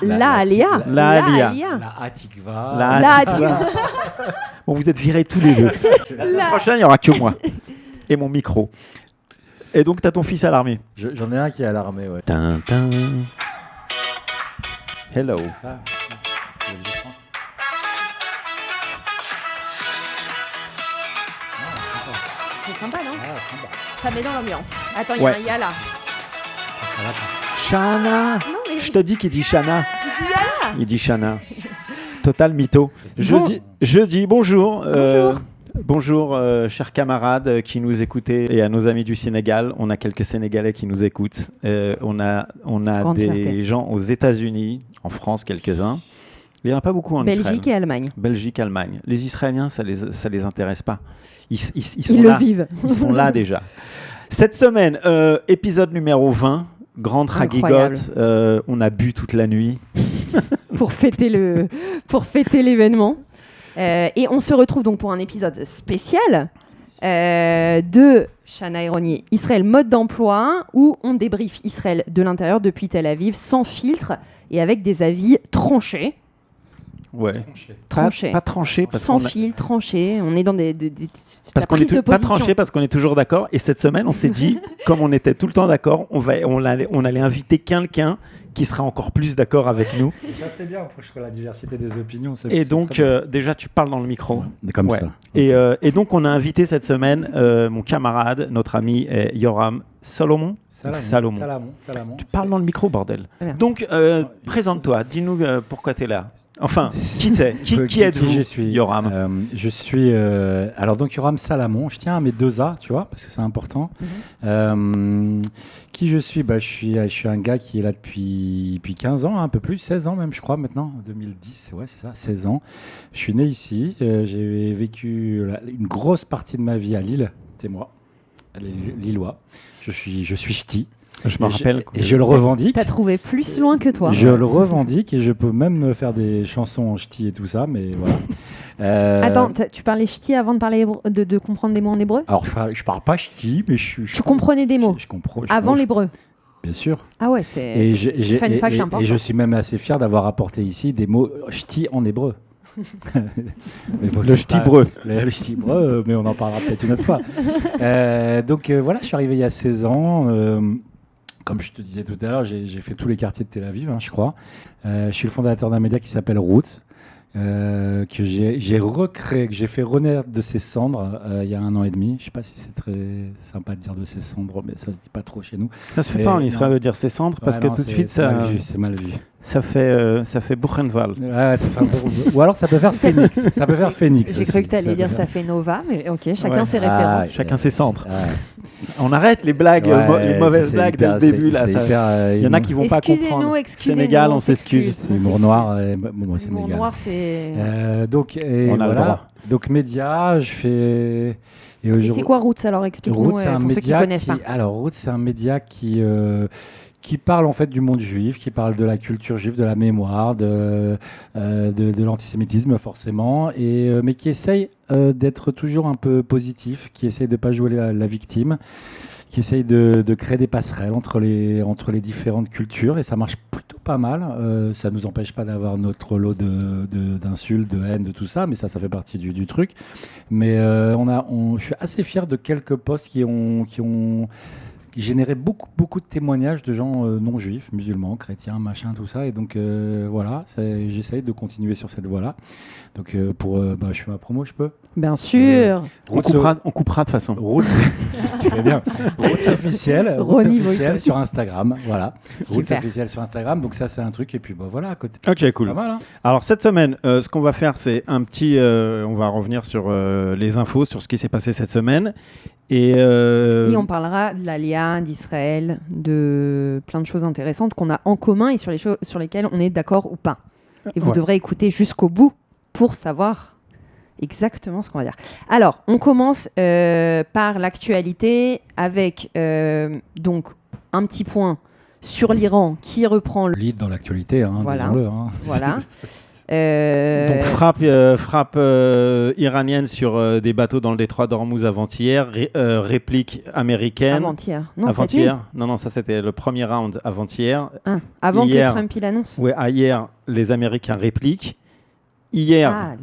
La Alia. La Hatikva. La Hatikva. Bon, vous êtes virés tous les deux. La semaine prochaine, il n'y aura que moi et mon micro. Et donc, tu as ton fils à l'armée. J'en ai un qui est à l'armée, ouais. Tintin. Hello. Ah, C'est sympa, non? sympa. Ça met dans l'ambiance. Attends, il y a Ouais. un Yala. Shana. Non, mais Je te dis qu'il dit Shana. Yala. Il dit Shana. Total mytho. Bon. Je dis bonjour. Bonjour. Bonjour, chers camarades qui nous écoutez et à nos amis du Sénégal. On a quelques Sénégalais qui nous écoutent. On a Grande des fierté. gens aux États-Unis, en France quelques-uns. Il n'y en a pas beaucoup en Israël. Belgique et Allemagne. Belgique, Allemagne. Les Israéliens, ça les intéresse pas. Ils sont Ils là. le vivent. Ils sont là déjà. Cette semaine, épisode numéro 20, grande Incroyable. ragigote. On a bu toute la nuit. pour fêter l'événement. Et on se retrouve donc pour un épisode spécial de Shana Ironi, Israël mode d'emploi, où on débriefe Israël de l'intérieur depuis Tel Aviv, sans filtre et avec des avis tranchés. Ouais. Tranchés. Pas tranché parce Sans qu'on a- fil, tranchés. On est dans des Parce la qu'on est prise de pas position. tranché parce qu'on est toujours d'accord. Et cette semaine, on s'est dit, comme on était tout le temps d'accord, on allait inviter quelqu'un qui sera encore plus d'accord avec nous. Ça, c'est bien, pour la diversité des opinions. Et donc, déjà, tu parles dans le micro. comme Ouais. ça. Et donc, on a invité cette semaine mon camarade, notre ami Yoram Salomon. Salomon. Tu parles dans le micro, bordel. Très bien. Donc, présente-toi. Dis-nous pourquoi tu es là. Enfin, qui t'es Qui êtes-vous, je suis Yoram? Je suis alors donc Yoram Salamon. Je tiens à mes deux A, tu vois, parce que c'est important. Qui je suis? Je suis un gars qui est là depuis 15 ans, un peu plus, 16 ans même, je crois maintenant, 2010. Ouais, c'est ça, 16 ans. Je suis né ici. J'ai vécu une grosse partie de ma vie à Lille. C'est moi, Lillois. Je suis ch'ti. Je me rappelle. Et je le revendique. T'as trouvé plus loin que toi. Je le revendique et je peux même me faire des chansons en ch'ti et tout ça, mais voilà. Attends, tu parlais ch'ti avant de parler de comprendre des mots en hébreu? Alors je parle pas ch'ti, mais Tu comprenais des mots Je comprends. avant l'hébreu? Bien sûr. Ah ouais, c'est Et, fun fact important. et je suis même assez fier d'avoir apporté ici des mots ch'ti en hébreu. Mais bon, Le c'est ch'ti-breu. Le ch'ti-breu, mais on en parlera peut-être une autre fois. Donc voilà, je suis arrivé il y a 16 ans. Comme je te disais tout à l'heure, j'ai fait tous les quartiers de Tel Aviv, je crois. Je suis le fondateur d'un média qui s'appelle Roots, que j'ai recréé, que j'ai fait renaître de ses cendres il y a 1 an et demi. Je ne sais pas si c'est très sympa de dire de ses cendres, mais ça ne se dit pas trop chez nous. Ça se fait Mais pas en Israël non. de dire ses cendres parce Ouais, que non, tout de c'est- suite c'est ça, mal vu, c'est mal vu. ça fait Buchenwald. Ouais, ça fait un peu- Ou alors ça peut faire Phoenix. Ça peut faire Phoenix. J'ai aussi. cru que tu allais Ça dire peut ça fait Nova, mais ok, chacun Ouais. ses Ah, références. Chacun ses cendres. Ouais. On arrête les blagues, Ouais, les mauvaises c'est blagues dès hyper- le début là. c'est ça- hyper, Il y en a qui vont pas comprendre. Excusez-nous. Sénégal, on s'excuse. C'est humour noir. Moi, c'est L'humour Sénégal. noir, c'est... Donc, et On a le voilà. droit. Donc, média, je fais. Et Et aujourd'hui- c'est quoi Roots alors? Explique-nous Roots, c'est un pour ceux qui média ne connaissent pas. Alors, Roots, c'est un média qui parle en fait du monde juif, qui parle de la culture juive, de la mémoire, de l'antisémitisme forcément, mais qui essaye d'être toujours un peu positif, qui essaye de ne pas jouer la victime, qui essaye de créer des passerelles entre les différentes cultures, et ça marche plutôt pas mal. Ça ne nous empêche pas d'avoir notre lot d'insultes, de haine, de tout ça, mais ça fait partie du truc. Mais je suis assez fier de quelques posts qui ont généré beaucoup de témoignages de gens non juifs, musulmans, chrétiens, machin, tout ça. Et donc voilà, j'essaye de continuer sur cette voie-là. Donc je fais ma promo, je peux. Bien sûr. On coupera de toute façon. Roots, tu fais bien. Roots officiel, Ronnie officiel sur Instagram, voilà. Roots Super. officiel sur Instagram, donc ça c'est un truc. Et puis voilà, à côté. Ok, cool. Pas mal, hein. Alors cette semaine, ce qu'on va faire, c'est un petit. On va revenir sur les infos, sur ce qui s'est passé cette semaine. Et Et on parlera de l'Alia, d'Israël, de plein de choses intéressantes qu'on a en commun et sur lesquelles on est d'accord ou pas. Et vous Ouais. devrez écouter jusqu'au bout pour savoir exactement ce qu'on va dire. Alors, on commence par l'actualité avec donc un petit point sur l'Iran qui reprend le... Lead dans l'actualité, hein, Voilà. disons-le. Hein. Voilà. Donc frappe iranienne sur des bateaux dans le détroit d'Ormuz avant-hier, réplique américaine. Avant-hier. Non, avant-hier. Non, ça c'était le premier round avant-hier. Avant hier, que Trump il annonce. Ouais, hier, les Américains répliquent. Hier,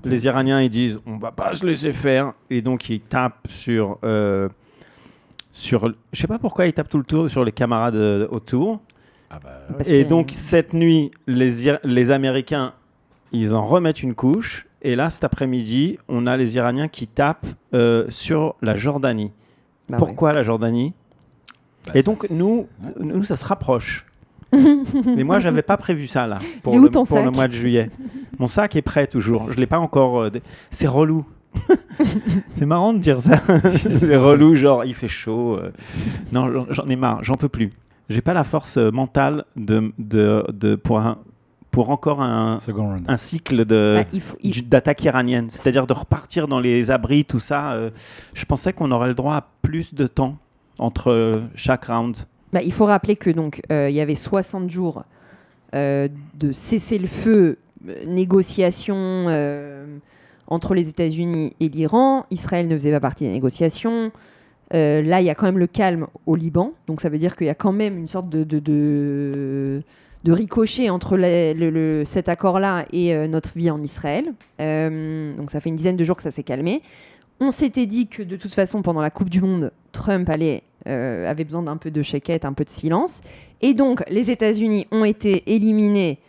les Iraniens ils disent on va pas se laisser faire et donc ils tapent sur je sais pas pourquoi ils tapent tout le tour sur les camarades autour. Et donc cette nuit les Américains ils en remettent une couche et là cet après-midi on a les Iraniens qui tapent sur la Jordanie. Pourquoi la Jordanie? Et donc nous ça se rapproche. Mais moi, j'avais pas prévu ça là pour le mois de juillet. Mon sac est prêt toujours. Je l'ai pas encore. C'est relou. C'est marrant de dire ça. C'est relou, genre il fait chaud. Non, j'en ai marre. J'en peux plus. J'ai pas la force mentale pour encore un cycle d'attaque iranienne. C'est-à-dire de repartir dans les abris, tout ça. Je pensais qu'on aurait le droit à plus de temps entre chaque round. Il faut rappeler que donc il y avait 60 jours de cessez-le-feu, négociations entre les États-Unis et l'Iran. Israël ne faisait pas partie des négociations. Là, il y a quand même le calme au Liban. Donc ça veut dire qu'il y a quand même une sorte de ricochet entre cet accord-là et notre vie en Israël. Donc ça fait une dizaine de jours que ça s'est calmé. On s'était dit que de toute façon, pendant la Coupe du Monde, Trump avait besoin d'un peu de chéquette, un peu de silence. Et donc, les États-Unis ont été éliminés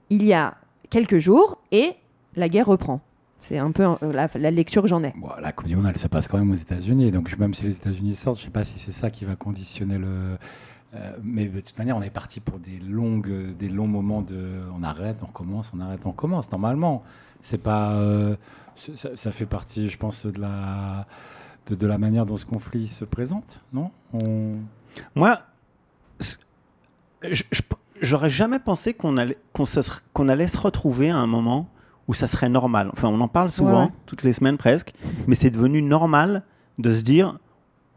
il y a quelques jours et la guerre reprend. C'est un peu la lecture que j'en ai. Bon, la Coupe du Monde, elle se passe quand même aux États-Unis. Donc, même si les États-Unis sortent, je ne sais pas si c'est ça qui va conditionner le... mais de toute manière, on est parti pour des longs moments de... On arrête, on recommence, on arrête, on recommence. Normalement, c'est pas... ça fait partie, je pense, de la manière dont ce conflit se présente, non? Moi, j'aurais jamais pensé qu'on allait se retrouver à un moment où ça serait normal. Enfin, on en parle souvent, toutes les semaines presque, mais c'est devenu normal de se dire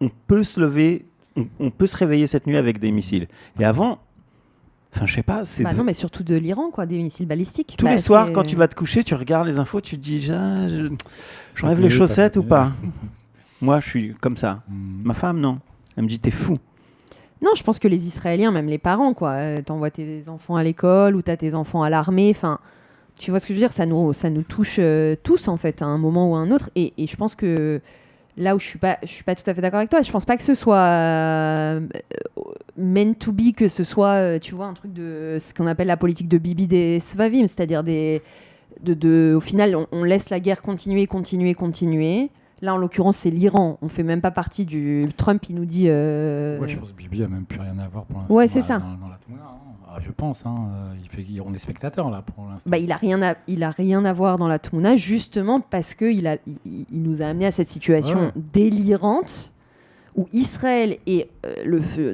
on peut se lever, on peut se réveiller cette nuit avec des missiles. Et avant, enfin, je sais pas, c'est... non, mais surtout de l'Iran, quoi, des missiles balistiques. Tous les soirs, quand tu vas te coucher, tu regardes les infos, tu te dis j'enlève les chaussettes ou pas? Moi, je suis comme ça. Ma femme, non. Elle me dit, t'es fou. Non, je pense que les Israéliens, même les parents, quoi, t'envoies tes enfants à l'école ou t'as tes enfants à l'armée, enfin, tu vois ce que je veux dire, ça nous touche tous, en fait, à un moment ou à un autre. Et je pense que là où je suis pas tout à fait d'accord avec toi, je pense pas que ce soit meant to be, que ce soit, tu vois, un truc de ce qu'on appelle la politique de Bibi des Svavim, c'est-à-dire au final, on laisse la guerre continuer. Là, en l'occurrence, c'est l'Iran. On fait même pas partie du... Trump, il nous dit... Ouais, je pense que Bibi a même plus rien à voir pour l'instant. Ouais, c'est ça. Dans la Touna, je pense. On est spectateurs, là, pour l'instant. Il a rien à voir dans la Touna, justement parce qu'il il nous a amené à cette situation délirante où Israël est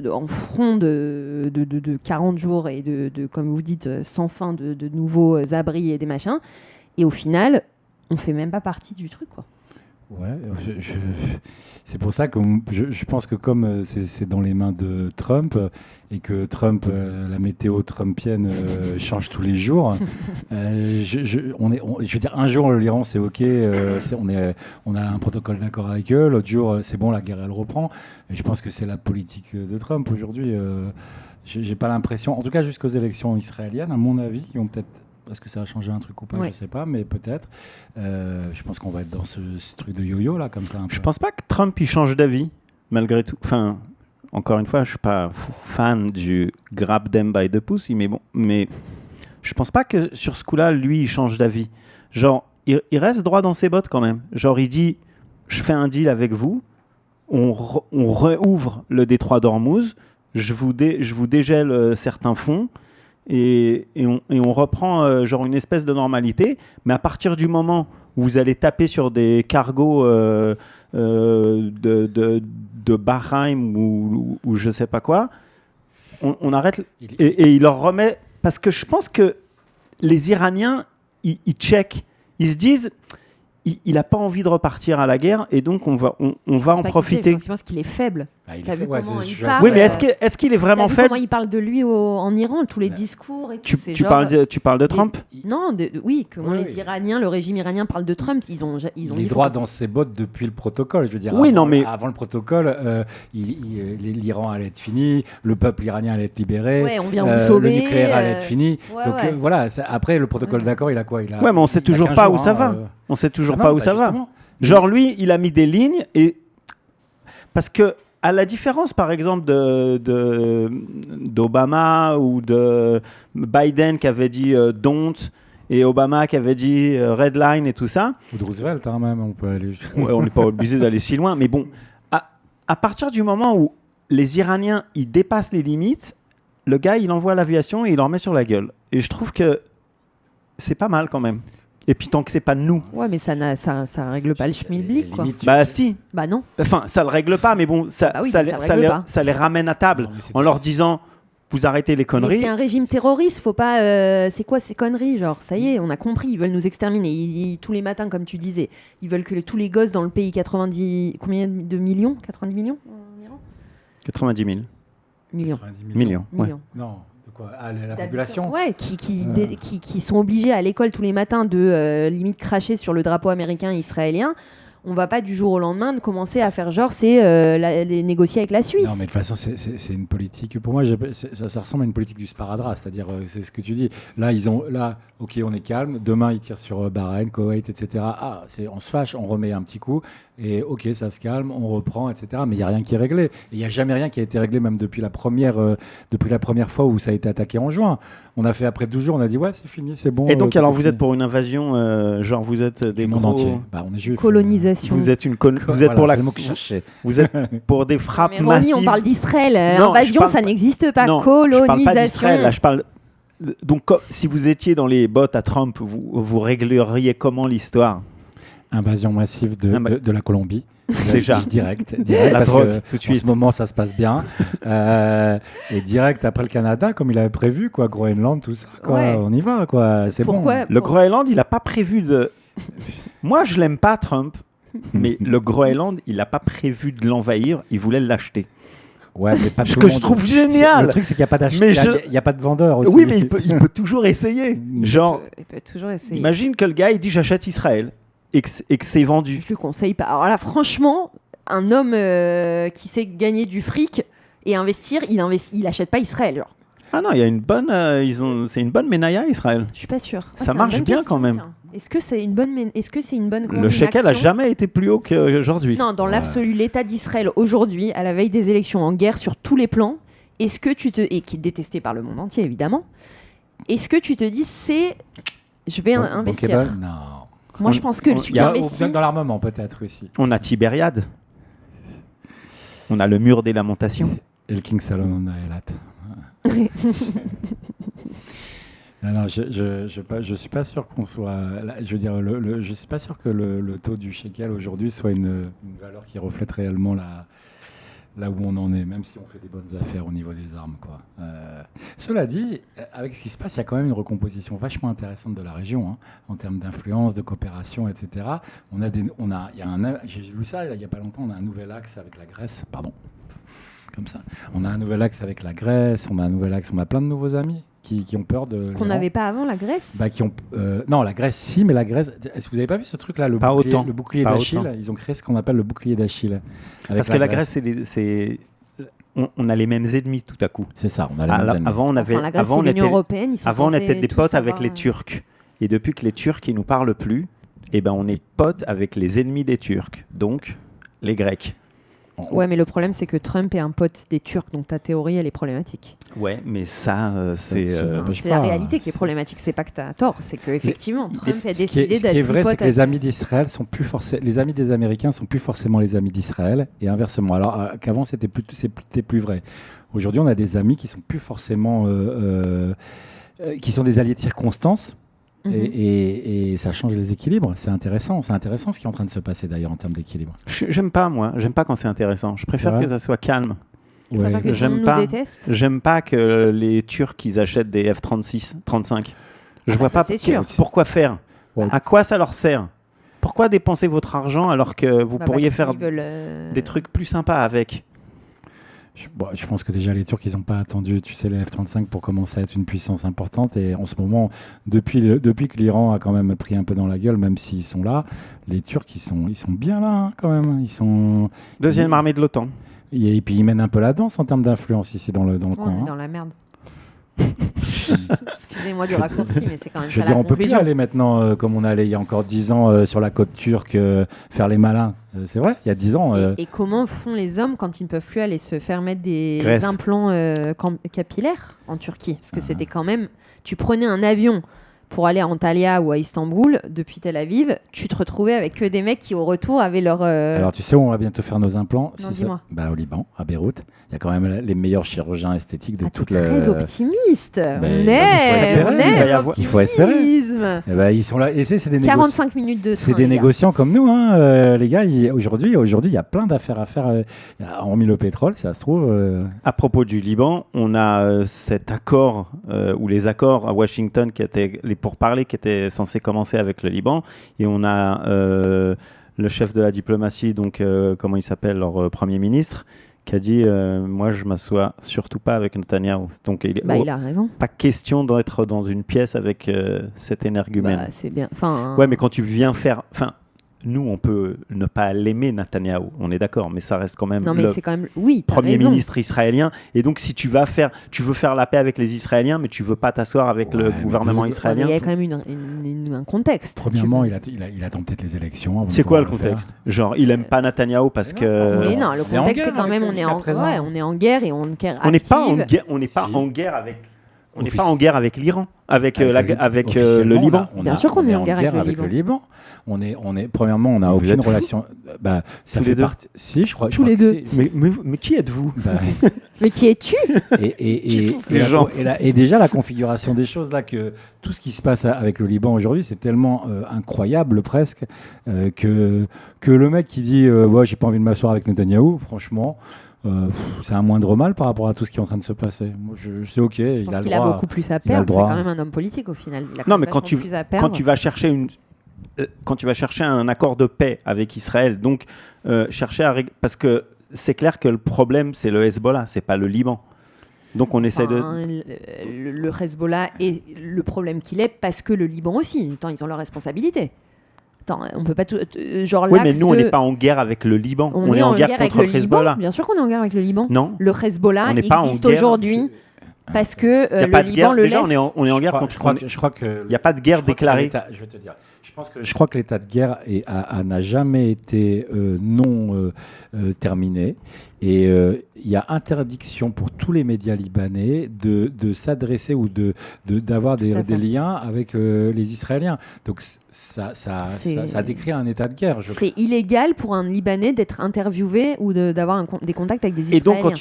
en front de 40 jours et comme vous dites, sans fin de nouveaux abris et des machins. Et au final, on fait même pas partie du truc, quoi. Ouais, c'est pour ça que je pense que comme c'est dans les mains de Trump et que Trump, la météo trumpienne change tous les jours, je veux dire, un jour l'Iran c'est ok, on a un protocole d'accord avec eux, l'autre jour c'est bon, la guerre elle reprend. Et je pense que c'est la politique de Trump aujourd'hui. J'ai pas l'impression, en tout cas jusqu'aux élections israéliennes, à mon avis, ils vont peut-être... Est-ce que ça va changer un truc ou pas? Je ne sais pas, mais peut-être. Je pense qu'on va être dans ce truc de yo-yo, là, comme ça. Je ne pense pas que Trump il change d'avis, malgré tout. Enfin, encore une fois, je ne suis pas fan du grab them by the pussy, mais bon. Mais je ne pense pas que sur ce coup-là, lui, il change d'avis. Genre, il reste droit dans ses bottes quand même. Genre, il dit, je fais un deal avec vous, on réouvre le détroit d'Ormuz, je vous dégèle certains fonds, et on reprend genre une espèce de normalité, mais à partir du moment où vous allez taper sur des cargos de Bahreïn ou je sais pas quoi, on arrête et il leur remet, parce que je pense que les Iraniens ils checkent, ils se disent il n'a pas envie de repartir à la guerre et donc on va en profiter. Je pense qu'il est faible. T'as vu comment il parle, Oui, mais est-ce qu'il est vraiment faible? Comment il parle de lui en Iran, tous les discours et tout. Tu parles de Trump? Non, oui, comment les Iraniens, le régime iranien parle de Trump. Ils ont il est droit dans ses bottes depuis le protocole. Je veux dire, avant le protocole, l'Iran allait être fini, le peuple iranien allait être libéré, ouais, on vient vous sauver, le nucléaire allait être fini. Donc voilà, après le protocole d'accord, il a quoi? Ouais, mais on sait toujours pas où ça va. On sait toujours pas où ça va. Genre lui, il a mis des lignes et parce que à la différence, par exemple, d'Obama ou de Biden qui avait dit don't et Obama qui avait dit red line et tout ça. Ou de Roosevelt, même, on peut aller. Ouais, on n'est pas obligé d'aller si loin, mais bon, à partir du moment où les Iraniens ils dépassent les limites, le gars il envoie l'aviation et il leur met sur la gueule. Et je trouve que c'est pas mal quand même. Et puis tant que c'est pas nous. Ouais, mais ça règle pas le schmilblick, quoi. Bah si. Bah non. Enfin, ça le règle pas, mais bon, ça les ramène à table en leur disant, vous arrêtez les conneries. Mais c'est un régime terroriste, faut pas. C'est quoi ces conneries, genre? Ça y est, on a compris, ils veulent nous exterminer. Tous les matins, comme tu disais, ils veulent que tous les gosses dans le pays, 90 millions en Iran? 90 000. Millions. Ouais. Non. Quoi, la population qui sont obligés à l'école tous les matins de limite cracher sur le drapeau américain et israélien. On va pas du jour au lendemain de commencer à faire genre les négocier avec la Suisse. Non, mais de toute façon, c'est une politique. Pour moi, ça ressemble à une politique du sparadrap, c'est-à-dire c'est ce que tu dis. Là, ok, on est calme. Demain, ils tirent sur Bahreïn, Koweït, etc. On se fâche, on remet un petit coup. Et ok, ça se calme, on reprend, etc. Mais il n'y a rien qui est réglé. Il n'y a jamais rien qui a été réglé, même depuis la première fois où ça a été attaqué en juin. On a fait après 12 jours, on a dit ouais, c'est fini, c'est bon. Et donc, alors, vous êtes pour une invasion, genre vous êtes des monde entier. On est juif. Colonisation. Vous êtes pour la. Vous êtes pour des frappes massives. On parle d'Israël. Invasion, ça n'existe pas. Non, colonisation. Je parle pas d'Israël. Là, je parle. Donc, si vous étiez dans les bottes à Trump, vous régleriez comment l'histoire? Invasion massive de la Colombie. Déjà. Direct la parce drogue, que tout de suite. En ce moment, ça se passe bien. Et direct après le Canada, comme il avait prévu, quoi, Groenland, tout ça. Quoi, ouais. On y va, quoi. C'est bon. Le Groenland, il n'a pas prévu de... Moi, je l'aime pas, Trump. Mais le Groenland, il n'a pas prévu de l'envahir. Il voulait l'acheter. Ouais, mais pas ce que je trouve génial. Le truc, c'est qu'il n'y a pas d'acheteur. Il n'y a pas de vendeur aussi. Oui, mais il peut toujours essayer. Genre, il peut toujours essayer. Imagine que le gars, il dit j'achète Israël. Et que c'est vendu. Je le conseille pas. Alors là, franchement, un homme qui sait gagner du fric et investir, il n'achète pas Israël. Genre. Ah non, il y a une bonne, c'est une bonne ménaïa Israël. Je suis pas sûr. Ça marche bien quand même. Est-ce que c'est une bonne Le shekel a jamais été plus haut qu'aujourd'hui. Non, dans l'absolu, l'État d'Israël aujourd'hui, à la veille des élections, en guerre sur tous les plans, est-ce que et qui est détesté par le monde entier évidemment, est-ce que tu te dis je vais investir? Non. Moi, je pense que celui qui investit... Dans l'armement, peut-être, aussi. On a Tibériade. On a le mur des lamentations. Et le King Salomon Elat. Non, je suis pas sûr qu'on soit... Je veux dire, je suis pas sûr que le taux du shekel aujourd'hui soit une valeur qui reflète réellement là où on en est, même si on fait des bonnes affaires au niveau des armes, quoi. Cela dit, avec ce qui se passe, il y a quand même une recomposition vachement intéressante de la région, en termes d'influence, de coopération, etc. J'ai vu ça il n'y a pas longtemps, on a un nouvel axe avec la Grèce, comme ça. On a un nouvel axe avec la Grèce, on a plein de nouveaux amis qui ont peur de... Qu'on n'avait pas avant, la Grèce non, la Grèce, si, mais la Grèce... Est-ce que vous n'avez pas vu ce truc-là, le bouclier d'Achille? Ils ont créé ce qu'on appelle le bouclier d'Achille. Parce que la Grèce, on a les mêmes ennemis tout à coup. C'est ça, on a les mêmes ennemis. Avant, on était des potes avec les Turcs. Et depuis que les Turcs ne nous parlent plus, on est potes avec les ennemis des Turcs, donc les Grecs. Ouais, mais le problème, c'est que Trump est un pote des Turcs, donc ta théorie, elle est problématique. Ouais, mais ça, c'est la réalité qui est problématique. C'est pas que tu as tort, c'est qu'effectivement, Trump a décidé d'être. Ce qui est vrai, c'est que les amis d'Israël sont plus les amis des Américains sont plus forcément les amis d'Israël, et inversement. Alors qu'avant, c'était plus vrai. Aujourd'hui, on a des amis qui sont plus forcément, qui sont des alliés de circonstance. Et ça change les équilibres. C'est intéressant ce qui est en train de se passer d'ailleurs en termes d'équilibre. J'aime pas quand c'est intéressant. Je préfère que ça soit calme. J'aime pas que les Turcs ils achètent des F-36, 35. Je vois pas pourquoi faire. Ouais. À quoi ça leur sert? Pourquoi dépenser votre argent alors que vous pourriez faire des trucs plus sympas avec? Je pense que déjà les Turcs, ils n'ont pas attendu, tu sais, les F-35 pour commencer à être une puissance importante. Et en ce moment, depuis que l'Iran a quand même pris un peu dans la gueule, même s'ils sont là, les Turcs, ils sont bien là, hein, quand même. Deuxième armée de l'OTAN. Et puis ils mènent un peu la danse en termes d'influence ici dans le coin. On est Hein. dans la merde. Excusez-moi du raccourci, mais c'est quand même Je veux ça dire, la on peut plus conclusion. aller maintenant comme on allait il y a encore 10 ans sur la côte turque faire les malins. C'est vrai, il y a 10 ans. Et comment font les hommes quand ils ne peuvent plus aller se faire mettre des Grèce. implants capillaires en Turquie? Parce que c'était quand même... Tu prenais un avion pour aller à Antalya ou à Istanbul, depuis Tel Aviv, tu te retrouvais avec que des mecs qui, au retour, avaient leur... Alors, tu sais où on va bientôt faire nos implants? Non, dis-moi. Au Liban, à Beyrouth. Il y a quand même les meilleurs chirurgiens esthétiques de toute la... Très optimiste. Il faut espérer. Eh ben, ils sont là. Et c'est des 45 minutes de train, c'est des les gars. négociants comme nous, hein, les gars. Aujourd'hui, il y a plein d'affaires à faire. Hormis le pétrole, ça se trouve. À propos du Liban, on a cet accord, ou les accords à Washington, qui étaient les pourparlers qui étaient censés commencer avec le Liban. Et on a le chef de la diplomatie, donc comment il s'appelle, leur Premier ministre, qui a dit moi je m'assois surtout pas avec Netanyahou. Donc il a raison. Pas question d'être dans une pièce avec cet énergumène. C'est bien. Enfin, ouais, mais quand tu viens faire, nous on peut ne pas l'aimer Netanyahou, on est d'accord, mais ça reste quand même non, mais c'est quand même Premier ministre israélien. Et donc si tu veux faire la paix avec les Israéliens, mais tu veux pas t'asseoir avec le gouvernement israélien. Il y a quand même un contexte. Premièrement, il attend peut-être les élections. C'est quoi le contexte? Genre, il aime pas Netanyahou parce que. Oui, non, le contexte c'est quand même on est en guerre et on guerre on n'est pas en active. guerre. On n'est pas en guerre avec. On n'est pas en guerre avec l'Iran, avec le Liban. Bien sûr qu'on est en guerre avec le Liban. Premièrement, on n'a aucune relation. Ça tous fait les deux. partie. Si, je crois. Tous les deux. Mais qui êtes-vous? Mais qui es-tu? Et déjà la configuration des choses là, que tout ce qui se passe avec le Liban aujourd'hui, c'est tellement incroyable presque que le mec qui dit ouais, j'ai pas envie de m'asseoir avec Netanyahou, franchement. C'est un moindre mal par rapport à tout ce qui est en train de se passer. Moi, c'est ok. Je pense qu'il a beaucoup plus à perdre. C'est quand même un homme politique au final. Non, mais quand tu vas chercher un accord de paix avec Israël, donc parce que c'est clair que le problème c'est le Hezbollah, c'est pas le Liban. Donc on essaie de. Le Hezbollah est le problème qu'il est parce que le Liban aussi. Tant ils ont leurs responsabilités. Attends, on peut pas tout. Genre oui, mais nous, on n'est pas en guerre avec le Liban. On est en guerre contre le Hezbollah. Bien sûr qu'on est en guerre avec le Liban. Non. Le Hezbollah existe aujourd'hui parce que le Liban le laisse. Déjà, on est en guerre contre. Je crois que. Il n'y a pas de guerre déclarée. Je vais te dire. Je crois que l'état de guerre n'a jamais été non terminé. Et il y a interdiction pour tous les médias libanais de s'adresser ou d'avoir des liens avec les Israéliens. Donc ça décrit un état de guerre. C'est illégal pour un Libanais d'être interviewé ou d'avoir des contacts avec des Israéliens. Et donc quand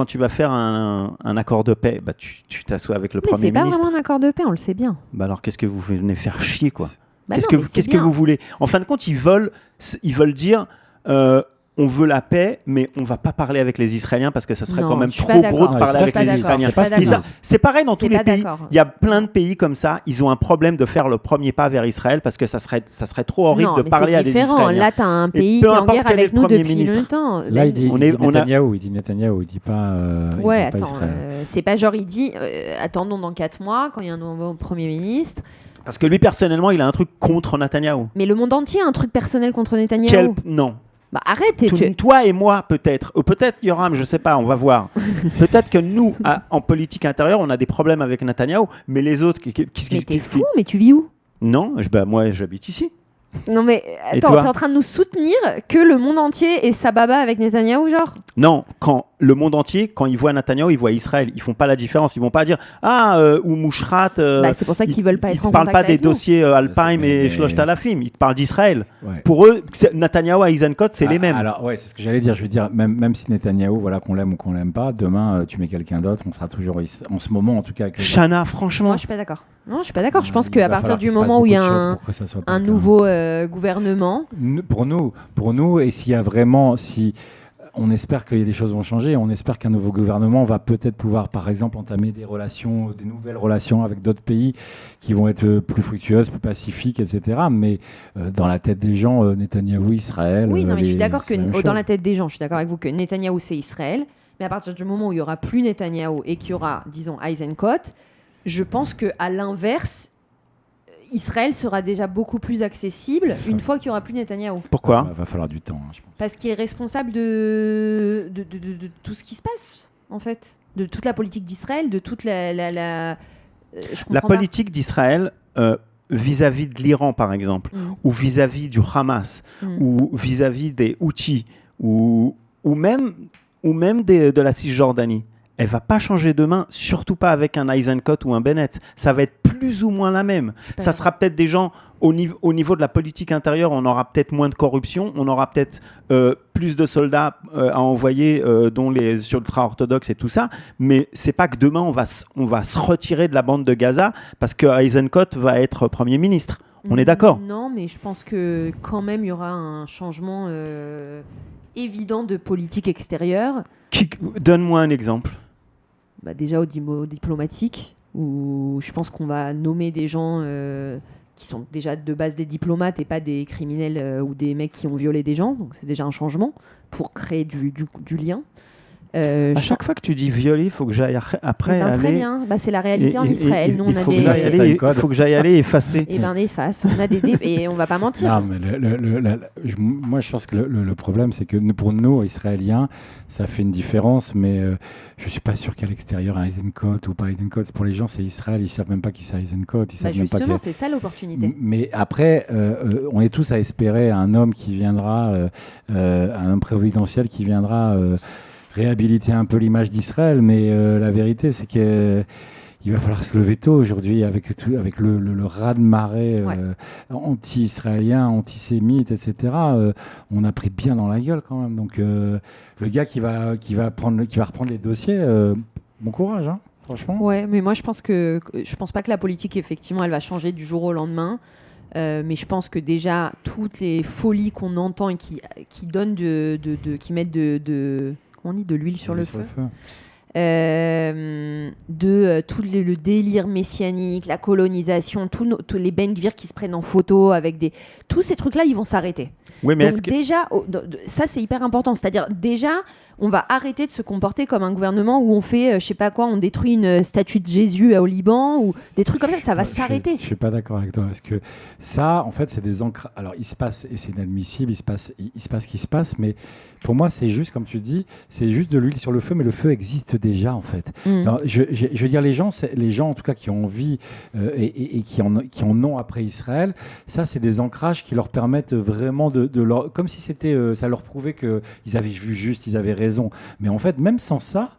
tu vas faire un accord de paix, tu t'assois avec le Premier ministre. Mais c'est pas vraiment un accord de paix, on le sait bien. Alors qu'est-ce que vous venez faire chier, quoi? Qu'est-ce que vous voulez? En fin de compte, ils veulent dire on veut la paix, mais on va pas parler avec les Israéliens parce que ça serait quand même trop gros de parler avec les Israéliens. C'est pareil dans tous les pays. Il y a plein de pays comme ça. Ils ont un problème de faire le premier pas vers Israël parce que ça serait trop horrible de parler à des Israéliens. Là, tu as un pays qui est en guerre avec nous depuis longtemps. Là, il dit Netanyahou, il dit pas. Ouais, attends. C'est pas genre il dit attendons dans 4 mois quand il y a un nouveau Premier ministre. Parce que lui, personnellement, il a un truc contre Netanyahou. Mais le monde entier a un truc personnel contre Netanyahou. Non. Arrête. Toi et moi, peut-être. Ou peut-être Yoram, je sais pas, on va voir. Peut-être que nous, en politique intérieure, on a des problèmes avec Netanyahou, mais les autres... Mais t'es fou, mais tu vis où? Non, moi, j'habite ici. Non mais attends, t'es en train de nous soutenir que le monde entier est sababa avec Netanyahou, genre? Non, quand le monde entier, quand ils voient Netanyahou, ils voient Israël. Ils font pas la différence. Ils vont pas dire ou Mouchrat. C'est pour ça qu'ils veulent pas être en contact. Ils parlent pas des dossiers Alpine et Shlosh Talafim. Ils te parlent d'Israël. Ouais. Pour eux, Netanyahou et Eisenkot, c'est les mêmes. Alors ouais, c'est ce que j'allais dire. Je veux dire, même si Netanyahou, voilà, qu'on l'aime ou qu'on l'aime pas, demain tu mets quelqu'un d'autre, on sera toujours en ce moment en tout cas. Avec Chana, franchement. Moi, je suis pas d'accord. Non, je suis pas d'accord. Je pense qu'à partir du moment où il y a un nouveau gouvernement, pour nous, et s'il y a vraiment, on espère que des choses vont changer. On espère qu'un nouveau gouvernement va peut-être pouvoir, par exemple, entamer des nouvelles relations avec d'autres pays qui vont être plus fructueuses, plus pacifiques, etc. Mais dans la tête des gens, Netanyahou, Israël. Oui, non, mais je suis d'accord que dans la tête des gens, je suis d'accord avec vous que Netanyahou, c'est Israël. Mais à partir du moment où il n'y aura plus Netanyahou et qu'il y aura, disons, Eisenkot, je pense qu'à l'inverse, Israël sera déjà beaucoup plus accessible une fois qu'il n'y aura plus Netanyahou. Pourquoi ? Il va falloir du temps, je pense. Parce qu'il est responsable de tout ce qui se passe, en fait. De toute la politique d'Israël, de toute la politique d'Israël vis-à-vis de l'Iran, par exemple, ou vis-à-vis du Hamas, ou vis-à-vis des Houthis, ou même de la Cisjordanie, elle ne va pas changer demain, surtout pas avec un Eisenkot ou un Bennett. Ça va être plus ou moins la même. Ça sera peut-être des gens, au niveau de la politique intérieure, on aura peut-être moins de corruption, on aura peut-être plus de soldats à envoyer, dont les ultra-orthodoxes et tout ça, mais c'est pas que demain on va se retirer de la bande de Gaza parce que Eisenkot va être Premier ministre. On est d'accord ? Non, mais je pense que quand même il y aura un changement évident de politique extérieure. Donne-moi un exemple. Déjà au niveau diplomatique, où je pense qu'on va nommer des gens qui sont déjà de base des diplomates et pas des criminels ou des mecs qui ont violé des gens. Donc c'est déjà un changement pour créer du lien. À chaque fois que tu dis violer, il faut que j'aille après aller... Très bien, c'est la réalité en Israël. Nous, on a Il faut que j'aille aller effacer. Et efface. On a et on va pas mentir. Non, mais moi, je pense que le problème, c'est que pour nous, Israéliens, ça fait une différence, mais je suis pas sûr qu'à l'extérieur, un Eisenkot ou pas Eisenkot, pour les gens, c'est Israël, ils savent même pas qui c'est Eisenkot. Justement, c'est ça l'opportunité. Mais après, on est tous à espérer un homme qui viendra, un homme providentiel qui viendra... réhabiliter un peu l'image d'Israël, mais la vérité, c'est qu'il va falloir se lever tôt aujourd'hui avec le raz-de-marée anti-israélien, antisémite, etc. On a pris bien dans la gueule quand même. Donc le gars qui va reprendre les dossiers, bon courage, hein, franchement. Ouais, mais moi je pense pas que la politique effectivement elle va changer du jour au lendemain. Mais je pense que déjà toutes les folies qu'on entend et qui donnent qui mettent comment on dit, de l'huile sur le feu. Tout le délire messianique, la colonisation, tous les Ben Gvir qui se prennent en photo avec tous ces trucs-là, ils vont s'arrêter. Oui, mais donc déjà, ça c'est hyper important. C'est-à-dire déjà, on va arrêter de se comporter comme un gouvernement où on fait, je sais pas quoi, on détruit une statue de Jésus au Liban ou des trucs comme ça. Ça va s'arrêter. Je suis pas d'accord avec toi parce que ça, en fait, c'est des ancrages. Alors, il se passe et c'est inadmissible. Il se passe ce qui se passe, mais pour moi, c'est juste, comme tu dis, c'est juste de l'huile sur le feu, mais le feu existe déjà, en fait. Alors, je veux dire, les gens, en tout cas, qui ont envie et qui en ont après Israël, ça, c'est des ancrages qui leur permettent vraiment comme si c'était, ça leur prouvait qu'ils avaient vu juste, ils avaient raison. Mais en fait, même sans ça,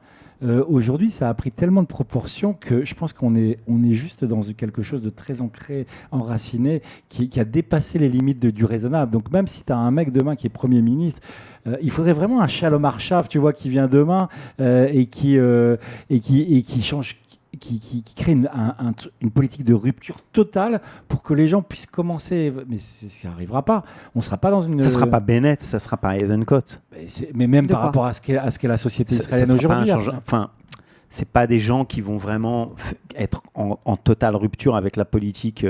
aujourd'hui, ça a pris tellement de proportions que je pense qu'on est juste dans quelque chose de très ancré, enraciné, qui a dépassé les limites du raisonnable. Donc même si tu as un mec demain qui est Premier ministre, il faudrait vraiment un Shalom Arshav, tu vois, qui vient demain et qui change, qui crée une politique de rupture totale pour que les gens puissent commencer. Mais ça n'arrivera pas. On ne sera pas dans une... Ça ne sera pas Bennett, ça ne sera pas Eisenkot. Mais même par rapport à ce qu'est la société israélienne aujourd'hui. Enfin, ce pas des gens qui vont vraiment être en totale rupture avec la politique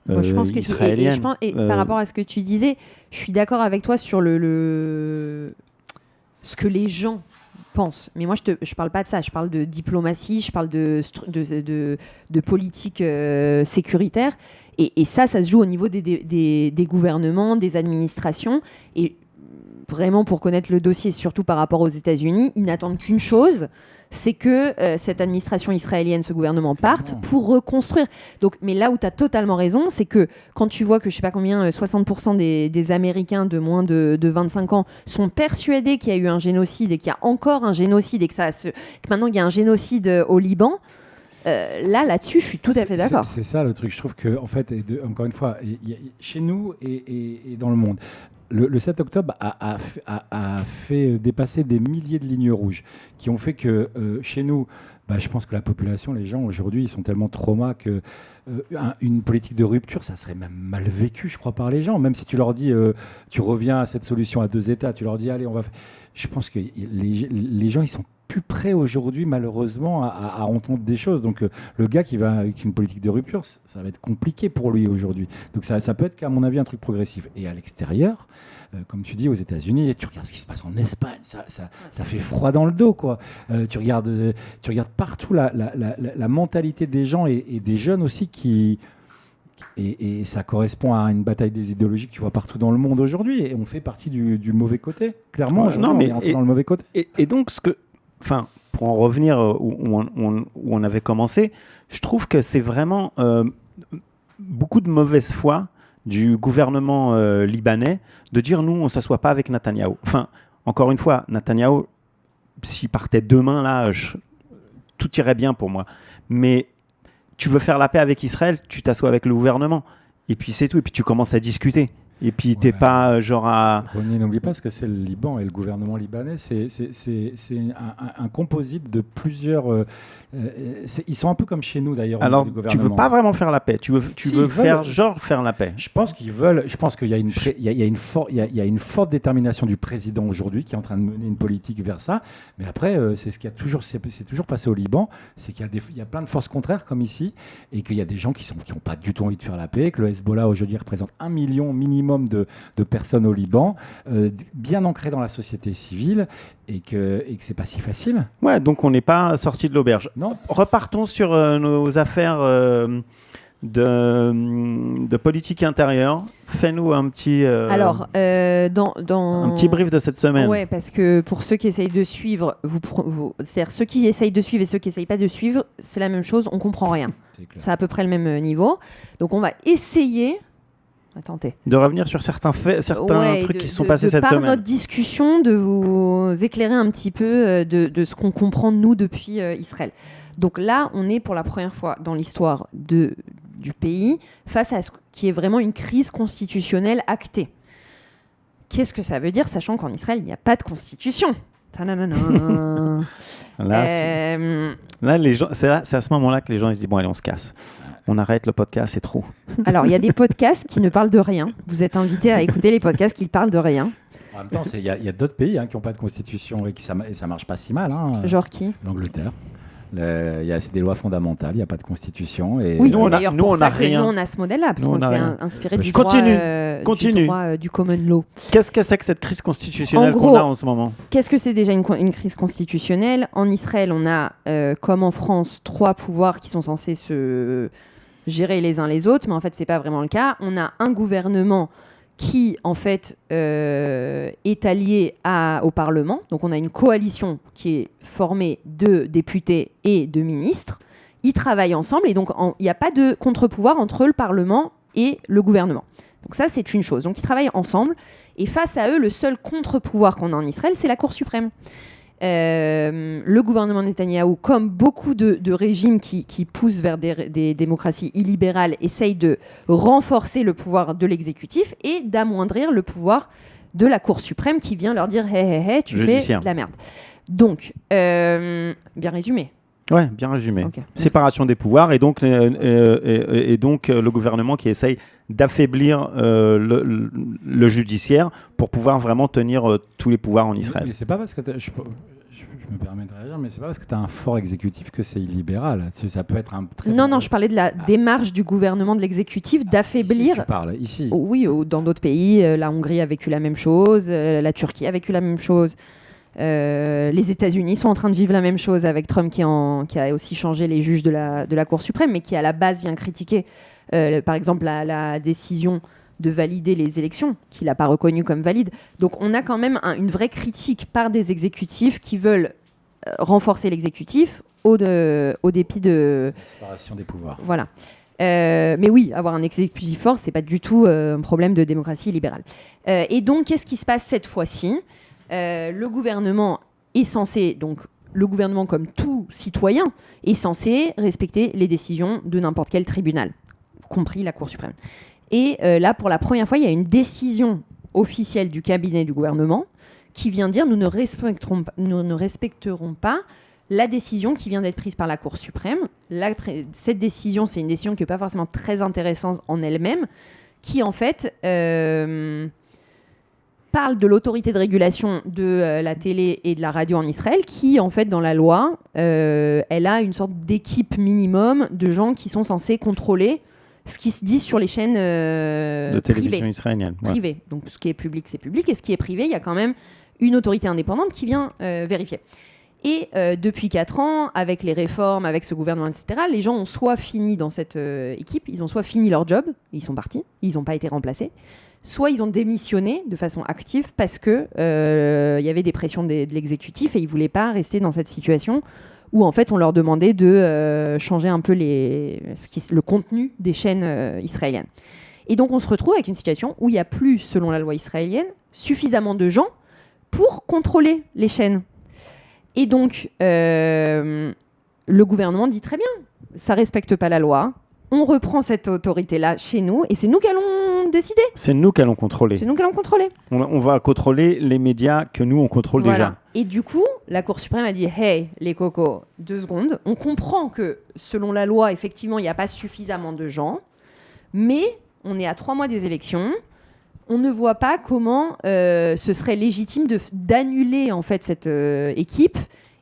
moi, je pense israélienne. Par rapport à ce que tu disais, je suis d'accord avec toi sur ce que les gens pensent. Mais moi, je parle pas de ça. Je parle de diplomatie, je parle de politique sécuritaire. Et ça se joue au niveau des gouvernements, des administrations. Et vraiment, pour connaître le dossier, surtout par rapport aux États-Unis, ils n'attendent qu'une chose, c'est que cette administration israélienne, ce gouvernement parte pour reconstruire. Donc, mais là où tu as totalement raison, c'est que quand tu vois que, je sais pas combien, 60% des Américains de moins de 25 ans sont persuadés qu'il y a eu un génocide et qu'il y a encore un génocide et que maintenant il y a un génocide au Liban, là-dessus, je suis tout à fait d'accord. C'est ça le truc. Je trouve que, en fait, encore une fois, chez nous et dans le monde, le 7 octobre a fait dépasser des milliers de lignes rouges qui ont fait que chez nous, je pense que la population, les gens aujourd'hui, ils sont tellement traumas que une politique de rupture, ça serait même mal vécu, je crois, par les gens. Même si tu leur dis, tu reviens à cette solution à 2 États, tu leur dis, allez, on va... Je pense que les gens, ils sont plus prêt aujourd'hui, malheureusement, à entendre des choses. Donc, le gars qui va avec une politique de rupture, ça va être compliqué pour lui aujourd'hui. Donc, ça peut être, à mon avis, un truc progressif. Et à l'extérieur, comme tu dis, aux États-Unis, tu regardes ce qui se passe en Espagne, ça fait froid dans le dos, quoi. Tu regardes partout la mentalité des gens et des jeunes aussi et ça correspond à une bataille des idéologies que tu vois partout dans le monde aujourd'hui. Et on fait partie du mauvais côté. Clairement, on est entré dans le mauvais côté. Et donc, pour en revenir où on avait commencé, je trouve que c'est vraiment beaucoup de mauvaise foi du gouvernement libanais de dire nous, on ne s'assoit pas avec Netanyahou. Enfin, encore une fois, Netanyahou, s'il partait demain, là, tout irait bien pour moi. Mais tu veux faire la paix avec Israël, tu t'assois avec le gouvernement. Et puis c'est tout. Et puis tu commences à discuter. Et puis t'es pas genre à... René, n'oublie pas ce que c'est le Liban et le gouvernement libanais. C'est un composite de plusieurs... ils sont un peu comme chez nous d'ailleurs. Alors tu veux pas vraiment faire la paix. Tu veux faire la paix. Je pense qu'ils veulent. Je pense qu'il y a une forte détermination du président aujourd'hui qui est en train de mener une politique vers ça. Mais après, c'est ce qui a toujours, c'est toujours passé au Liban, c'est qu'il y a plein de forces contraires comme ici et qu'il y a des gens qui n'ont pas du tout envie de faire la paix. Que le Hezbollah aujourd'hui représente 1 million minimum de personnes au Liban, bien ancrées dans la société civile et que c'est pas si facile. Ouais, donc on n'est pas sorti de l'auberge. Non. Repartons sur nos affaires de politique intérieure. Fais-nous un petit Alors, un petit brief de cette semaine. Ouais, parce que pour ceux qui essayent de suivre, c'est-à-dire ceux qui essayent de suivre et ceux qui essayent pas de suivre, c'est la même chose, on comprend rien. C'est à peu près le même niveau. Donc on va essayer de revenir sur certains faits, trucs qui se sont passés cette semaine. Par notre discussion, de vous éclairer un petit peu de ce qu'on comprend nous depuis Israël. Donc là, on est pour la première fois dans l'histoire du pays face à ce qui est vraiment une crise constitutionnelle actée. Qu'est-ce que ça veut dire, sachant qu'en Israël, il n'y a pas de constitution? Là, les gens, c'est à ce moment-là que les gens ils se disent bon, allez, on se casse. On arrête le podcast, c'est trop. Alors, il y a des podcasts qui ne parlent de rien. Vous êtes invités à écouter les podcasts qui parlent de rien. En même temps, il y a d'autres pays qui n'ont pas de constitution et ça ne marche pas si mal. Genre qui? L'Angleterre. Il y a des lois fondamentales, il n'y a pas de constitution. Et oui, c'est d'ailleurs pour ça que nous, on a ce modèle-là, parce qu'on s'est inspiré du droit du common law. Qu'est-ce que c'est que cette crise constitutionnelle qu'on a en ce moment? Qu'est-ce que c'est déjà une crise constitutionnelle? En Israël, on a, comme en France, 3 pouvoirs qui sont censés se gérer les uns les autres, mais en fait, ce n'est pas vraiment le cas. On a un gouvernement qui, en fait, est allié au Parlement. Donc, on a une coalition qui est formée de députés et de ministres. Ils travaillent ensemble et donc, il n'y a pas de contre-pouvoir entre le Parlement et le gouvernement. Donc, ça, c'est une chose. Donc, ils travaillent ensemble. Et face à eux, le seul contre-pouvoir qu'on a en Israël, c'est la Cour suprême. Le gouvernement Netanyahou, comme beaucoup de régimes qui poussent vers des démocraties illibérales, essaye de renforcer le pouvoir de l'exécutif et d'amoindrir le pouvoir de la Cour suprême qui vient leur dire hey, tu fais de la merde. Donc, bien résumé. Ouais, bien résumé. Okay. Séparation des pouvoirs et donc le gouvernement qui essaye d'affaiblir le judiciaire pour pouvoir vraiment tenir tous les pouvoirs en Israël. Mais c'est pas parce que je me permets de réagir, mais c'est pas parce que tu as un fort exécutif que c'est illibéral. Ça peut être un très non, je parlais de la démarche du gouvernement de l'exécutif d'affaiblir. Ici, tu parles ici. Oui, dans d'autres pays, la Hongrie a vécu la même chose, la Turquie a vécu la même chose. Les États-Unis sont en train de vivre la même chose avec Trump qui a aussi changé les juges de la Cour suprême, mais qui à la base vient critiquer, par exemple, la décision de valider les élections, qu'il n'a pas reconnu comme valide. Donc on a quand même une vraie critique par des exécutifs qui veulent renforcer l'exécutif au dépit de... séparation des pouvoirs. Voilà. Mais oui, avoir un exécutif fort, c'est pas du tout un problème de démocratie libérale. Et donc, qu'est-ce qui se passe cette fois-ci ? Le gouvernement est censé, donc le gouvernement comme tout citoyen, est censé respecter les décisions de n'importe quel tribunal, compris la Cour suprême. Et là, pour la première fois, il y a une décision officielle du cabinet du gouvernement qui vient dire nous ne respecterons pas la décision qui vient d'être prise par la Cour suprême. Cette décision, c'est une décision qui n'est pas forcément très intéressante en elle-même, qui en fait parle de l'autorité de régulation de la télé et de la radio en Israël qui, en fait, dans la loi, elle a une sorte d'équipe minimum de gens qui sont censés contrôler ce qui se dit sur les chaînes de télévision israélienne. Privées. Donc, ce qui est public, c'est public. Et ce qui est privé, il y a quand même une autorité indépendante qui vient vérifier. Et depuis 4 ans, avec les réformes, avec ce gouvernement, etc., les gens ont soit fini dans cette équipe, ils ont soit fini leur job, ils sont partis, ils n'ont pas été remplacés, soit ils ont démissionné de façon active parce qu'il y avait des pressions de l'exécutif et ils ne voulaient pas rester dans cette situation où en fait on leur demandait de changer un peu le contenu des chaînes israéliennes. Et donc on se retrouve avec une situation où il n'y a plus, selon la loi israélienne, suffisamment de gens pour contrôler les chaînes. Et donc, le gouvernement dit très bien, ça ne respecte pas la loi, on reprend cette autorité-là chez nous, et c'est nous qui allons décider. C'est nous qui allons contrôler. C'est nous qui allons contrôler. On va contrôler les médias que nous, on contrôle déjà. Et du coup, la Cour suprême a dit, hey, les cocos, 2 secondes, on comprend que, selon la loi, effectivement, il n'y a pas suffisamment de gens, mais on est à 3 mois des élections. On ne voit pas comment ce serait légitime d'annuler en fait cette équipe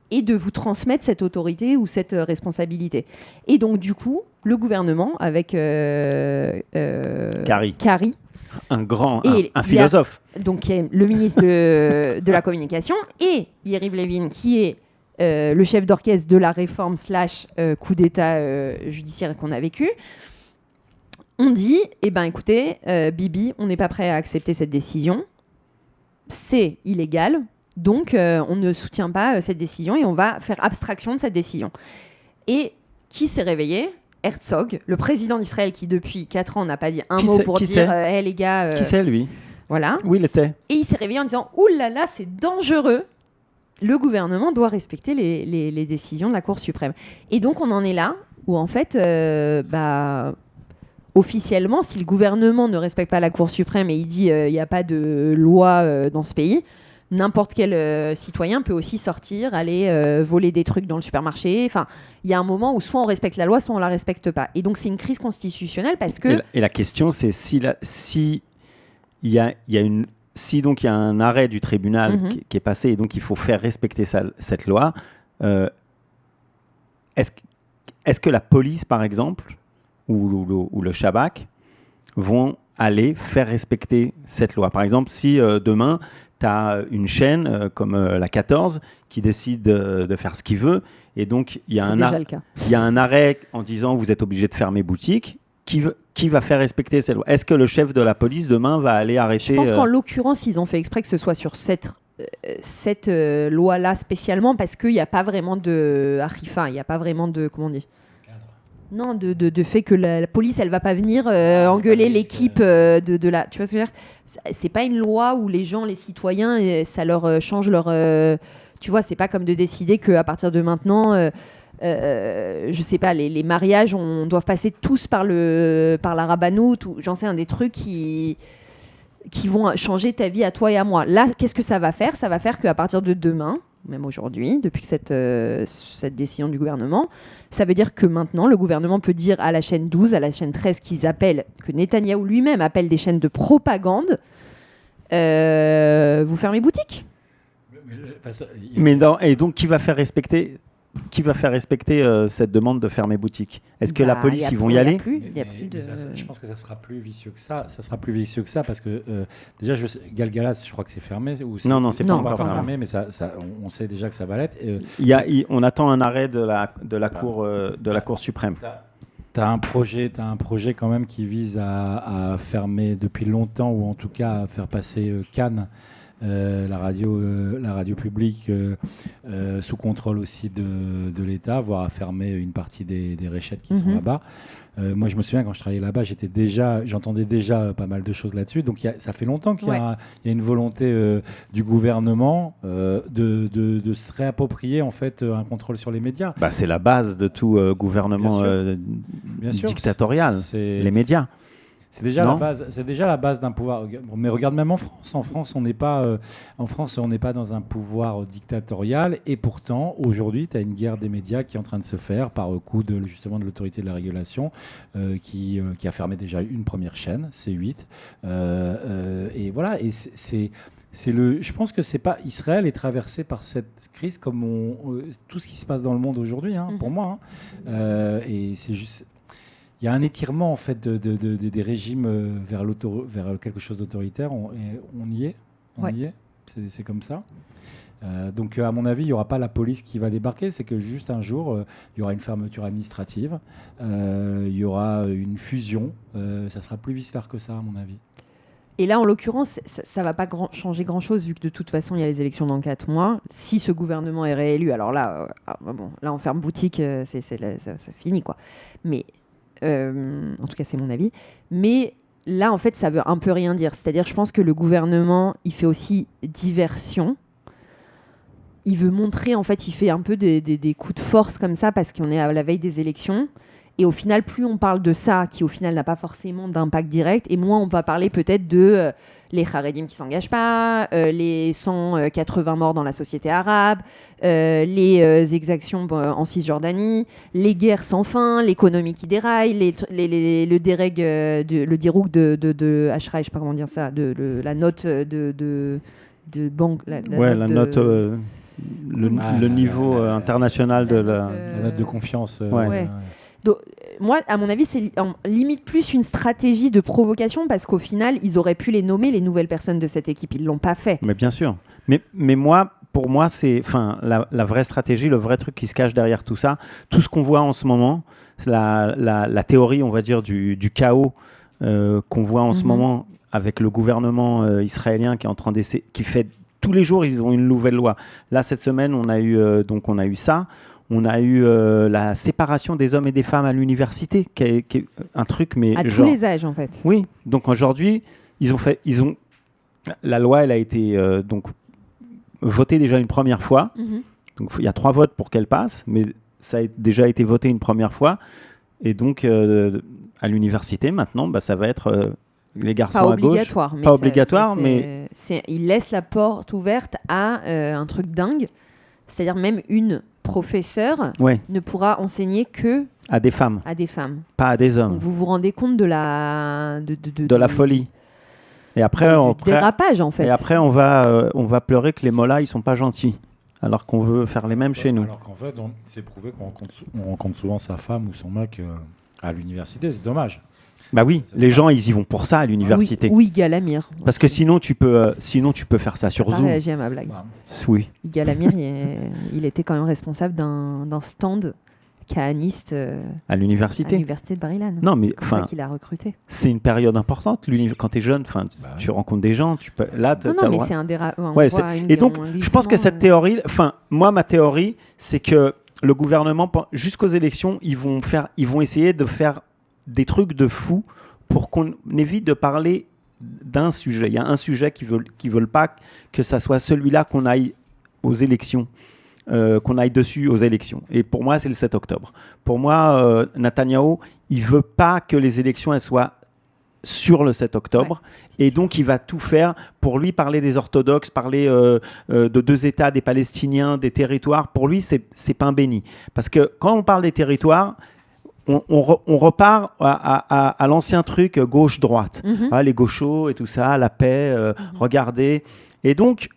et de vous transmettre cette autorité ou cette responsabilité. Et donc du coup, le gouvernement avec Kari, un philosophe, donc qui est le ministre de la communication, et Yariv Levin qui est le chef d'orchestre de la réforme / coup d'État judiciaire qu'on a vécu. On dit, écoutez, Bibi, on n'est pas prêt à accepter cette décision. C'est illégal, donc on ne soutient pas cette décision et on va faire abstraction de cette décision. Et qui s'est réveillé ? Herzog, le président d'Israël qui, depuis 4 ans, n'a pas dit un mot pour dire « Hey les gars... » Qui c'est, lui ? Voilà. Où il était ? Et il s'est réveillé en disant « Ouh là là, c'est dangereux !» Le gouvernement doit respecter les décisions de la Cour suprême. Et donc, on en est là, où en fait... officiellement, si le gouvernement ne respecte pas la Cour suprême et il dit il n'y a pas de loi dans ce pays, n'importe quel citoyen peut aussi sortir, aller voler des trucs dans le supermarché. Enfin, il y a un moment où soit on respecte la loi, soit on la respecte pas. Et donc c'est une crise constitutionnelle parce que... Et la question, c'est si il y a un arrêt du tribunal qui est passé et donc il faut faire respecter cette loi, est-ce que la police, par exemple, ou le Shabak vont aller faire respecter cette loi. Par exemple, si demain, tu as une chaîne comme la 14 qui décide de faire ce qu'il veut, et donc il y a un arrêt en disant vous êtes obligé de fermer boutique, qui va faire respecter cette loi ? Est-ce que le chef de la police demain va aller arrêter... Je pense qu'en l'occurrence, ils ont fait exprès que ce soit sur cette loi-là spécialement parce qu'il n'y a pas vraiment de harifa, il n'y a pas vraiment de... Comment on dit ? Non, de fait que la police, elle va pas venir engueuler l'équipe de la... Tu vois ce que je veux dire ? C'est pas une loi où les gens, les citoyens, ça leur change leur... tu vois, c'est pas comme de décider qu'à partir de maintenant, je sais pas, les mariages, on doit passer tous par la rabbanout, ou j'en sais des trucs qui vont changer ta vie à toi et à moi. Là, qu'est-ce que ça va faire ? Ça va faire qu'à partir de demain, même aujourd'hui, depuis cette décision du gouvernement, ça veut dire que maintenant, le gouvernement peut dire à la chaîne 12, à la chaîne 13, que Netanyahou lui-même appelle des chaînes de propagande, vous fermez boutique. Et donc, qui va faire respecter cette demande de fermer boutique ? Est-ce que la police, ils vont y aller ? Je pense que ça sera plus vicieux que ça. Ça sera plus vicieux que ça parce que déjà, Galgalas, je crois que c'est fermé. Non, c'est pas encore fermé, mais on sait déjà que ça va l'être. On attend un arrêt de la Cour suprême. Tu as un projet quand même qui vise à fermer depuis longtemps, ou en tout cas à faire passer Cannes. La radio publique sous contrôle aussi de l'État, voire à fermer une partie des réchettes qui sont là-bas. Moi, je me souviens, quand je travaillais là-bas, j'entendais déjà pas mal de choses là-dessus. Donc, ça fait longtemps qu'il y a une volonté du gouvernement de se réapproprier en fait un contrôle sur les médias. C'est la base de tout gouvernement dictatorial, les médias. C'est déjà la base. C'est déjà la base d'un pouvoir. Mais regarde même en France. En France, on n'est pas dans un pouvoir dictatorial. Et pourtant, aujourd'hui, tu as une guerre des médias qui est en train de se faire par coup justement de l'autorité de la régulation, qui a fermé déjà une première chaîne, C8. Et voilà. Et je pense que c'est pas Israël est traversé par cette crise comme tout ce qui se passe dans le monde aujourd'hui, pour moi. Et c'est juste. Il y a un étirement en fait des régimes vers quelque chose d'autoritaire. On y est. C'est comme ça. Donc à mon avis, il n'y aura pas la police qui va débarquer. C'est que juste un jour, il y aura une fermeture administrative. Il y aura une fusion. Ça sera plus vistard que ça, à mon avis. Et là, en l'occurrence, ça ne va pas changer grand-chose, vu que de toute façon, il y a les élections dans 4 mois. Si ce gouvernement est réélu, alors là, là on ferme boutique, ça finit, quoi. Mais, en tout cas, c'est mon avis. Mais là, en fait, ça veut un peu rien dire. C'est-à-dire, je pense que le gouvernement, il fait aussi diversion. Il veut montrer, en fait, il fait un peu des coups de force comme ça, parce qu'on est à la veille des élections. Et au final, plus on parle de ça, qui au final n'a pas forcément d'impact direct, et moins on va parler peut-être de les Haredim qui ne s'engagent pas, les 180 morts dans la société arabe, les exactions en Cisjordanie, les guerres sans fin, l'économie qui déraille, le déroug de Ashraï, je ne sais pas comment dire ça, la note de banque. La note... le niveau international de la note de confiance. Donc, moi, à mon avis, c'est limite plus une stratégie de provocation, parce qu'au final, ils auraient pu les nommer, les nouvelles personnes de cette équipe. Ils ne l'ont pas fait. Mais bien sûr. Mais pour moi, c'est la vraie stratégie, le vrai truc qui se cache derrière tout ça. Tout ce qu'on voit en ce moment, la théorie, on va dire, du chaos qu'on voit en ce moment avec le gouvernement israélien qui est en train d'essayer, qui fait tous les jours, ils ont une nouvelle loi. Là, cette semaine, on a eu ça. On a eu la séparation des hommes et des femmes à l'université, qui est un truc, mais à tous les âges, en fait. Oui. Donc aujourd'hui, la loi, elle a été donc votée déjà une première fois. Donc il y a 3 votes pour qu'elle passe, mais ça a déjà été voté une première fois. Et donc à l'université, maintenant, ça va être les garçons à gauche. Pas obligatoire, mais il laisse la porte ouverte à un truc dingue. C'est-à-dire même une professeur ne pourra enseigner que à des femmes, pas à des hommes. Donc vous vous rendez compte de la folie. Et après, dérapage, en fait. Et après, on va pleurer que les mollahs ils sont pas gentils, alors qu'on veut faire les mêmes chez nous. Alors qu'en fait, c'est prouvé qu'on rencontre souvent sa femme ou son mec à l'université. C'est dommage. Bah oui, les gens ils y vont pour ça à l'université. Oui, Galamir. Parce que sinon tu peux faire ça sur Zoom. J'ai ma blague. Oui. Galamir, il était quand même responsable d'un stand kahaniste à l'université de Bar-Ilan. Non, mais c'est ça qu'il a recruté. C'est une période importante. Quand tu es jeune, tu rencontres des gens. Tu peux, là, non, mais c'est un dérapage. Et donc, je pense que cette théorie, moi, ma théorie, c'est que le gouvernement, jusqu'aux élections, ils vont essayer de faire des trucs de fou pour qu'on évite de parler d'un sujet. Il y a un sujet qu'ils veulent pas que ça soit celui-là qu'on aille aux élections, qu'on aille dessus aux élections. Et pour moi, c'est le 7 octobre. Pour moi, Netanyahou, il veut pas que les élections elles soient sur le 7 octobre. Ouais. Et donc, il va tout faire pour lui parler des orthodoxes, parler de 2 États, des Palestiniens, des territoires. Pour lui, c'est pain béni. Parce que quand on parle des territoires, on repart à l'ancien truc gauche-droite. Les gauchos et tout ça, la paix, regardez. Et donc,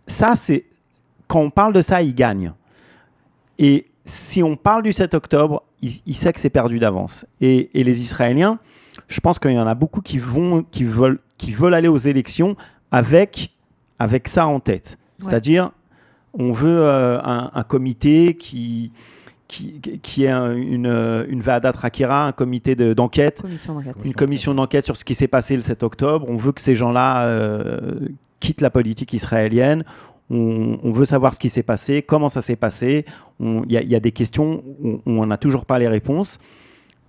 ça, c'est... Quand on parle de ça, il gagne. Et si on parle du 7 octobre, il sait que c'est perdu d'avance. Et les Israéliens, je pense qu'il y en a beaucoup qui veulent aller aux élections avec ça en tête. Ouais. C'est-à-dire, on veut un comité qui est une Vadat Hakira, un comité d'enquête, une commission d'enquête sur ce qui s'est passé le 7 octobre. On veut que ces gens-là quittent la politique israélienne. On veut savoir ce qui s'est passé, comment ça s'est passé. Il y a des questions où on n'a toujours pas les réponses.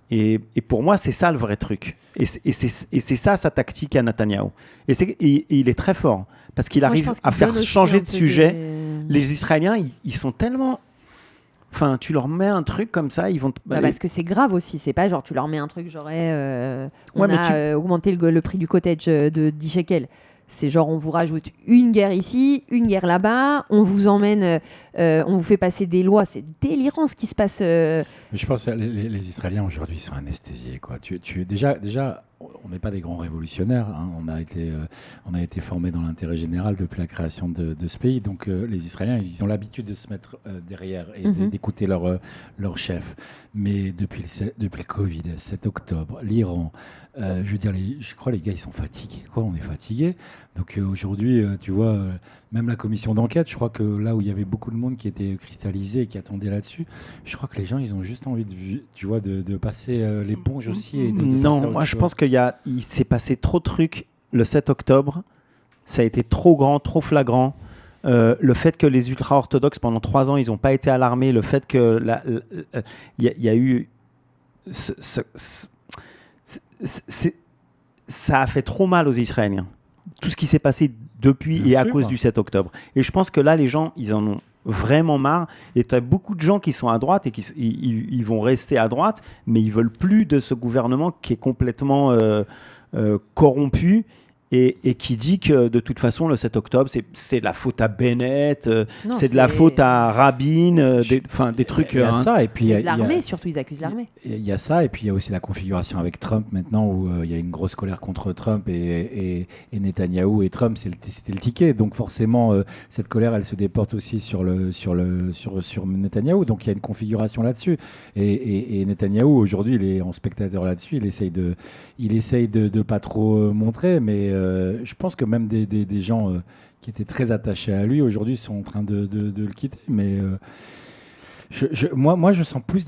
Et pour moi, c'est ça le vrai truc. Et c'est ça sa tactique à Netanyahou. Et il est très fort, parce qu'il arrive à faire changer de sujet. Les Israéliens, ils sont tellement... Enfin, tu leur mets un truc comme ça, ils vont... Parce que c'est grave aussi, c'est pas genre tu leur mets un truc genre on Ouais, a augmenté le prix du cottage de 10 shekels. C'est genre on vous rajoute une guerre ici, une guerre là-bas, on vous emmène, on vous fait passer des lois, c'est délirant ce qui se passe. Mais je pense que les Israéliens aujourd'hui sont anesthésiés, quoi. Déjà, on n'est pas des grands révolutionnaires, hein. On a été formés dans l'intérêt général depuis la création de ce pays. Donc les Israéliens, ils ont l'habitude de se mettre derrière et d'écouter leur chef. Mais depuis le Covid, 7 octobre, l'Iran, je veux dire, je crois les gars, ils sont fatigués, quoi. On est fatigués. Donc aujourd'hui, tu vois, même la commission d'enquête, je crois que là où il y avait beaucoup de monde qui était cristallisé et qui attendait là-dessus, je crois que les gens, ils ont juste envie de passer l'éponge aussi. Et non, moi je pense qu'il s'est passé trop de trucs le 7 octobre. Ça a été trop grand, trop flagrant. Le fait que les ultra-orthodoxes, pendant 3 ans, ils n'ont pas été alarmés. Le fait que y a eu... ça a fait trop mal aux Israéliens. Tout ce qui s'est passé depuis Bien à sûr. cause du 7 octobre. Et je pense que là, les gens, ils en ont vraiment marre. Et tu as beaucoup de gens qui sont à droite et ils vont rester à droite, mais ils veulent plus de ce gouvernement qui est complètement corrompu et qui dit que de toute façon, le 7 octobre, c'est de la faute à Bennett, c'est de la faute à Rabin, des trucs... Il y a ça, et puis il y a de l'armée, surtout, ils accusent l'armée. Il y a ça, et puis il y a aussi la configuration avec Trump maintenant, où il y a une grosse colère contre Trump et Netanyahou, et Trump, c'était le ticket. Donc forcément, cette colère, elle se déporte aussi sur Netanyahou. Donc il y a une configuration là-dessus. Et Netanyahou, aujourd'hui, il est en spectateur là-dessus. Il essaye de pas trop montrer, mais je pense que même des gens qui étaient très attachés à lui, aujourd'hui, sont en train de le quitter. Mais... moi, je sens plus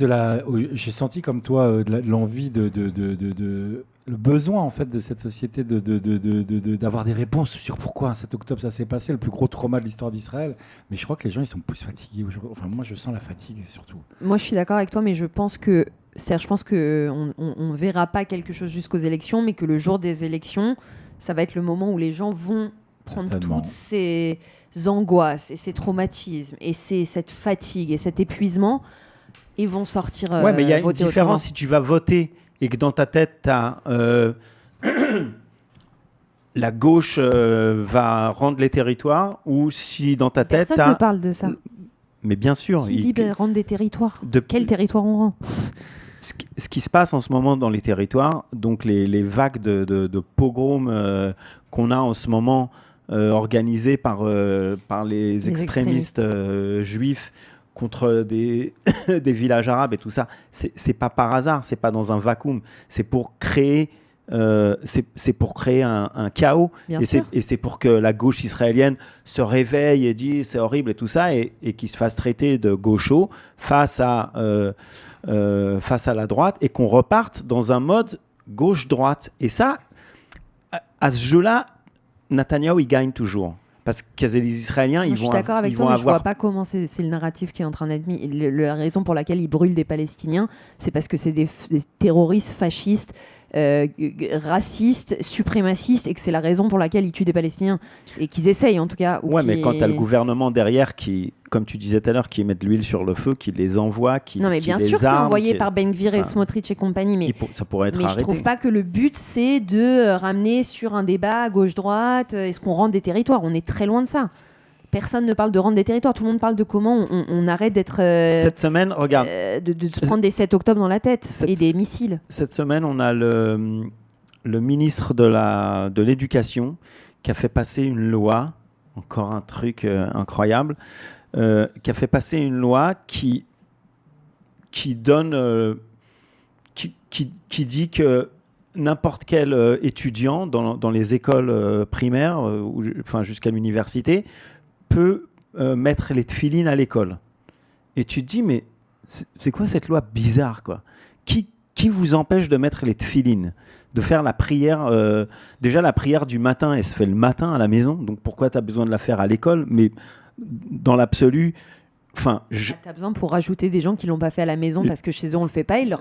j'ai senti comme toi de l'envie le besoin en fait de cette société d'avoir des réponses sur pourquoi 7 octobre ça s'est passé, le plus gros trauma de l'histoire d'Israël. Mais je crois que les gens ils sont plus fatigués aujourd'hui. Enfin, moi, je sens la fatigue surtout. Moi, je suis d'accord avec toi, mais je pense que Serge, je pense que on verra pas quelque chose jusqu'aux élections, mais que le jour des élections, ça va être le moment où les gens vont prendre Certainement. toutes ces angoisses et ces traumatismes et cette fatigue et cet épuisement et vont sortir Ouais, mais il y a une voter différence autrement. si tu vas voter et que dans ta tête, tu as la gauche va rendre les territoires, ou si dans ta tête, Personne ne parle de ça. Mais bien sûr. Qui dit rendre des territoires de... Quel territoire on rend? Ce qui se passe en ce moment dans les territoires, donc les vagues de pogroms qu'on a en ce moment organisées par les extrémistes juifs contre des villages arabes et tout ça, c'est pas par hasard, c'est pas dans un vacuum, c'est pour créer un chaos, et c'est pour que la gauche israélienne se réveille et dise c'est horrible et tout ça, et qu'ils se fassent traiter de gauchos face à la droite, et qu'on reparte dans un mode gauche-droite. Et ça, à ce jeu-là, Netanyahou, il gagne toujours. Parce que les Israéliens, je suis d'accord avec toi, mais je ne vois pas comment c'est le narratif qui est en train d'être mis. La raison pour laquelle ils brûlent des Palestiniens, c'est parce que c'est des terroristes fascistes, racistes, suprémacistes, et que c'est la raison pour laquelle ils tuent des Palestiniens. Et qu'ils essayent, en tout cas. Ouais, mais quand tu as le gouvernement derrière qui, comme tu disais tout à l'heure, qui met de l'huile sur le feu, qui les envoie, Non, mais bien sûr, c'est envoyé par Ben Gvir et Smotrich et compagnie, mais ça pourrait être arrêté. Je trouve pas que le but, c'est de ramener sur un débat gauche-droite, est-ce qu'on rend des territoires? On est très loin de ça. Personne ne parle de rendre des territoires. Tout le monde parle de comment on arrête d'être... cette semaine, regarde... de se prendre des 7 octobre dans la tête et des missiles. Cette semaine, on a le ministre de l'Éducation qui a fait passer une loi, encore un truc incroyable, qui a fait passer une loi qui donne... qui dit que n'importe quel étudiant dans les écoles primaires, jusqu'à l'université, peut mettre les tefilines à l'école. Et tu te dis, mais c'est quoi cette loi bizarre, quoi? Qui vous empêche de mettre les tefilines, de faire la prière? Déjà, la prière du matin, elle se fait le matin à la maison, donc pourquoi tu as besoin de la faire à l'école? Mais dans l'absolu, T'as besoin pour rajouter des gens qui l'ont pas fait à la maison parce que chez eux on le fait pas et les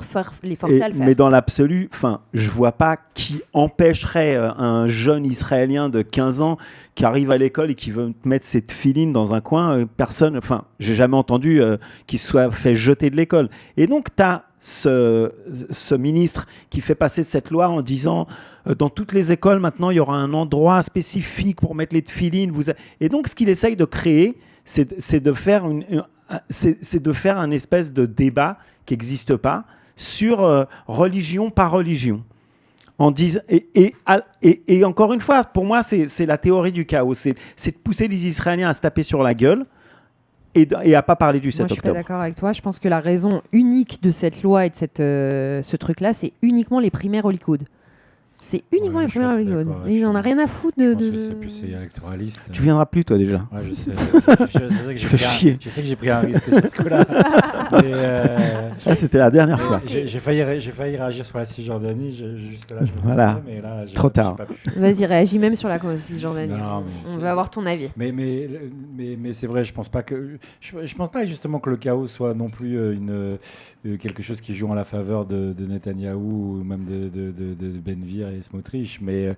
forcer à le faire. Mais dans l'absolu, je vois pas qui empêcherait un jeune Israélien de 15 ans qui arrive à l'école et qui veut mettre ses tefilines dans un coin. Personne, j'ai jamais entendu qu'il soit fait jeter de l'école. Et donc tu as ce ministre qui fait passer cette loi en disant dans toutes les écoles maintenant il y aura un endroit spécifique pour mettre les tefilines. Et donc ce qu'il essaye de créer, c'est de faire un espèce de débat qui n'existe pas sur religion par religion. Et encore une fois, pour moi, c'est la théorie du chaos. C'est de pousser les Israéliens à se taper sur la gueule et à ne pas parler du 7 octobre. Je suis pas d'accord avec toi. Je pense que la raison unique de cette loi et de ce truc-là, c'est uniquement les primaires au Likoud. C'est uniquement les primaires au Likoud. Il n'en a rien à foutre de... Je pense que c'est électoraliste. Tu viendras plus, toi, déjà. Ouais, je sais. Je sais que j'ai pris un risque sur ce coup-là. C'était la dernière fois. J'ai failli réagir sur la Cisjordanie. Jusque-là, je me voilà. Mais là, trop tard. Vas-y, réagis même sur la Cisjordanie. On va avoir ton avis. Mais c'est vrai, je pense pas justement que le chaos soit non plus quelque chose qui joue en la faveur de Netanyahou ou même de Ben-Gvir et Smotrich, mais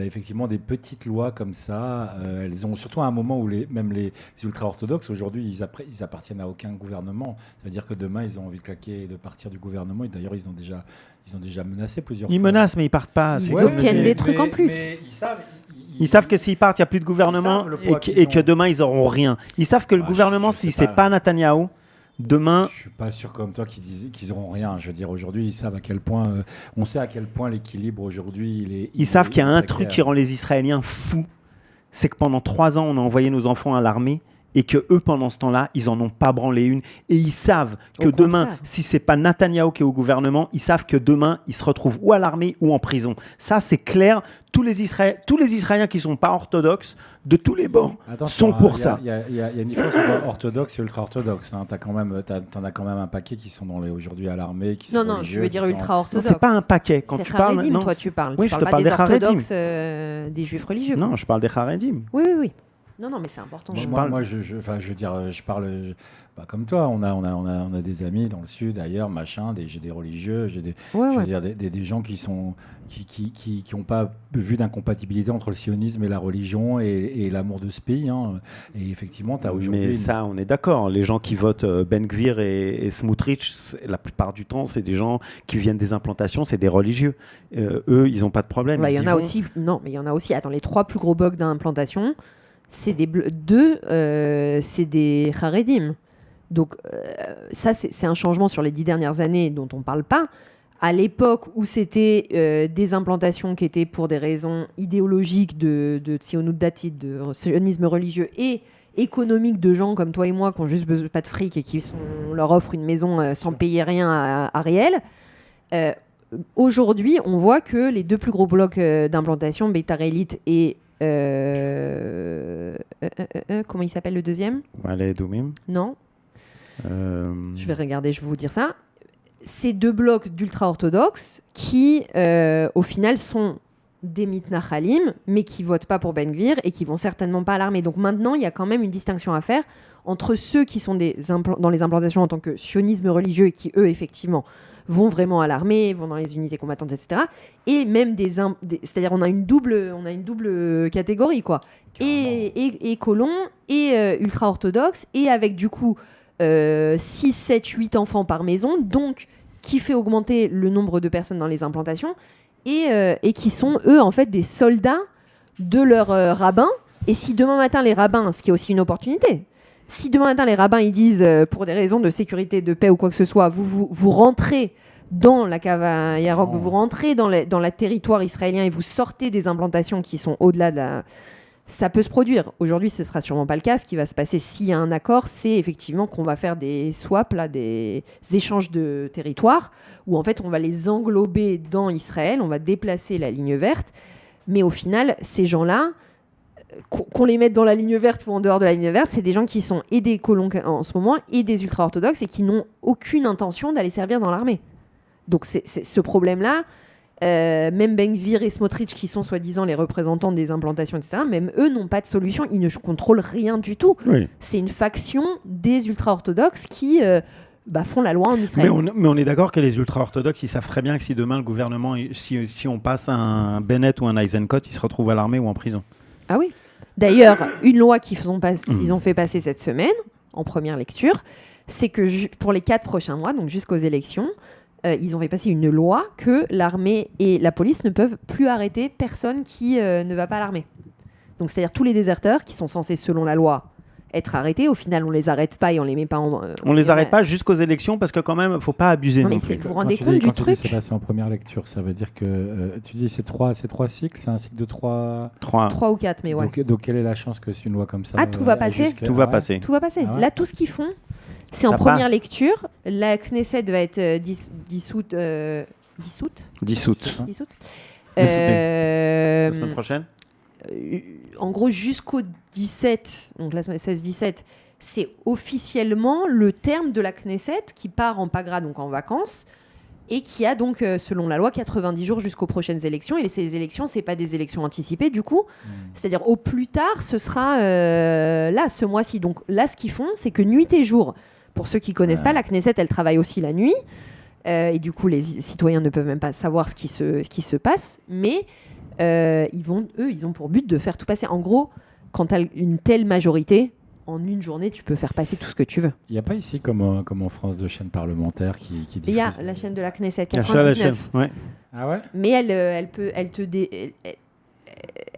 effectivement des petites lois comme ça, elles ont surtout à un moment où même les ultra-orthodoxes aujourd'hui ils appartiennent à aucun gouvernement, c'est-à-dire que demain ils ont envie de claquer et de partir du gouvernement, et d'ailleurs ils ont déjà menacé plusieurs fois. Ils menacent mais ils partent pas. Ils obtiennent des trucs en plus. Mais ils savent que s'ils partent, il n'y a plus de gouvernement et que demain, ils n'auront rien. Ils savent que le gouvernement, si ce n'est pas Netanyahou, demain... Je ne suis pas sûr comme toi qu'ils n'auront rien. Je veux dire, aujourd'hui, ils savent à quel point... on sait à quel point l'équilibre, aujourd'hui, Ils savent qu'il y a un truc qui rend les Israéliens fous. C'est que pendant 3 ans, on a envoyé nos enfants à l'armée et que eux, pendant ce temps-là, ils en ont pas branlé une. Et ils savent que demain, si c'est pas Netanyahou qui est au gouvernement, ils savent que demain, ils se retrouvent ou à l'armée ou en prison. Ça, c'est clair. Tous les Israéliens qui sont pas orthodoxes, de tous les bords, sont pour ça. Il y a une différence entre orthodoxe et ultra-orthodoxe. T'en as quand même un paquet qui sont aujourd'hui à l'armée, qui sont religieux. Non, je veux dire ultra-orthodoxe. C'est pas un paquet. Quand tu parles, non, toi, tu parles. Oui, tu parles pas des orthodoxes, des juifs religieux. Non, je parle des Haredim. Oui. Non, mais c'est important. Je parle comme toi. On a des amis dans le sud, ailleurs, j'ai des religieux, j'ai des gens qui n'ont pas vu d'incompatibilité entre le sionisme et la religion et l'amour de ce pays. Hein. Et effectivement, tu as aujourd'hui... Mais ça, on est d'accord. Les gens qui votent Ben-Gvir et Smotrich, la plupart du temps, c'est des gens qui viennent des implantations, c'est des religieux. Eux, ils n'ont pas de problème. Il y en a aussi. Non, mais il y en a aussi. Attends, les 3 plus gros blocs d'implantation, c'est des c'est des Haredim. Donc ça, c'est un changement sur les 10 dernières années dont on ne parle pas. À l'époque où c'était des implantations qui étaient pour des raisons idéologiques de Tzionut Datit, de sionisme religieux et économique de gens comme toi et moi qui ont juste pas de fric et on leur offre une maison sans payer rien à Ariel. Aujourd'hui, on voit que les 2 plus gros blocs d'implantation, Beitar Elite et comment il s'appelle le deuxième ? Ma'ale Adumim. Non. Je vais regarder, je vais vous dire ça. Ces 2 blocs d'ultra-orthodoxes qui, au final, sont des mitnachalim, mais qui votent pas pour Ben-Gvir et qui vont certainement pas à l'armée. Donc maintenant, il y a quand même une distinction à faire entre ceux qui sont dans les implantations en tant que sionisme religieux et qui, eux, effectivement, vont vraiment à l'armée, vont dans les unités combattantes, etc. Et même c'est-à-dire on a une double catégorie, quoi. Et colons, et ultra-orthodoxes, et avec du coup 6, 7, 8 enfants par maison, donc qui fait augmenter le nombre de personnes dans les implantations, et qui sont, eux, en fait, des soldats de leurs rabbins. Et si demain matin, les rabbins, ce qui est aussi une opportunité, si demain matin, les rabbins, ils disent, pour des raisons de sécurité, de paix ou quoi que ce soit, vous rentrez dans la cave à Yarok, vous rentrez dans le territoire israélien et vous sortez des implantations qui sont au-delà de la... Ça peut se produire. Aujourd'hui, ce ne sera sûrement pas le cas. Ce qui va se passer s'il y a un accord, c'est effectivement qu'on va faire des swaps, des échanges de territoires, où en fait, on va les englober dans Israël, on va déplacer la ligne verte. Mais au final, ces gens-là, qu'on les mette dans la ligne verte ou en dehors de la ligne verte, c'est des gens qui sont et des colons en ce moment et des ultra-orthodoxes et qui n'ont aucune intention d'aller servir dans l'armée. Donc ce problème-là, Même Ben Gvir et Smotrich, qui sont soi-disant les représentants des implantations, etc., même eux n'ont pas de solution. Ils ne contrôlent rien du tout. Oui. C'est une faction des ultra-orthodoxes qui font la loi en Israël. Mais on est d'accord que les ultra-orthodoxes, ils savent très bien que si demain le gouvernement, si on passe un Bennett ou un Eisenkot, ils se retrouvent à l'armée ou en prison. Ah oui. D'ailleurs, une loi qu'ils ont fait passer cette semaine, en première lecture, c'est que pour les 4 prochains mois, donc jusqu'aux élections, ils ont fait passer une loi que l'armée et la police ne peuvent plus arrêter personne qui ne va pas à l'armée. Donc c'est-à-dire tous les déserteurs qui sont censés, selon la loi, être arrêtés. Au final, on les arrête pas et on les met pas en... on les arrête pas jusqu'aux élections parce que quand même, faut pas abuser non plus. Vous vous rendez compte du truc ? C'est passé en première lecture, ça veut dire que tu dis c'est 3 cycles, c'est un cycle de 3 ou 4, mais ouais. Donc quelle est la chance que c'est une loi comme ça tout va passer. Tout va passer. Tout va passer. Ah ouais. Là, tout ce qu'ils font, c'est en première lecture. La Knesset va être dissoute. Dissoute. La semaine prochaine. En gros, jusqu'au 17, donc la semaine 16-17, c'est officiellement le terme de la Knesset qui part en pagra, donc en vacances, et qui a donc, selon la loi, 90 jours jusqu'aux prochaines élections. Et ces élections, c'est pas des élections anticipées, du coup. C'est-à-dire, au plus tard, ce sera là, ce mois-ci. Donc là, ce qu'ils font, c'est que nuit et jour, pour ceux qui connaissent pas, la Knesset, elle travaille aussi la nuit. Et du coup, les citoyens ne peuvent même pas savoir ce qui se passe. Mais ils ont pour but de faire tout passer. En gros, quand tu as une telle majorité, en une journée, tu peux faire passer tout ce que tu veux. Il n'y a pas ici, comme en France, de chaîne parlementaire qui diffuse... Il y a la chaîne de la Knesset, La 99. chaîne, ouais. Ah ouais ? Mais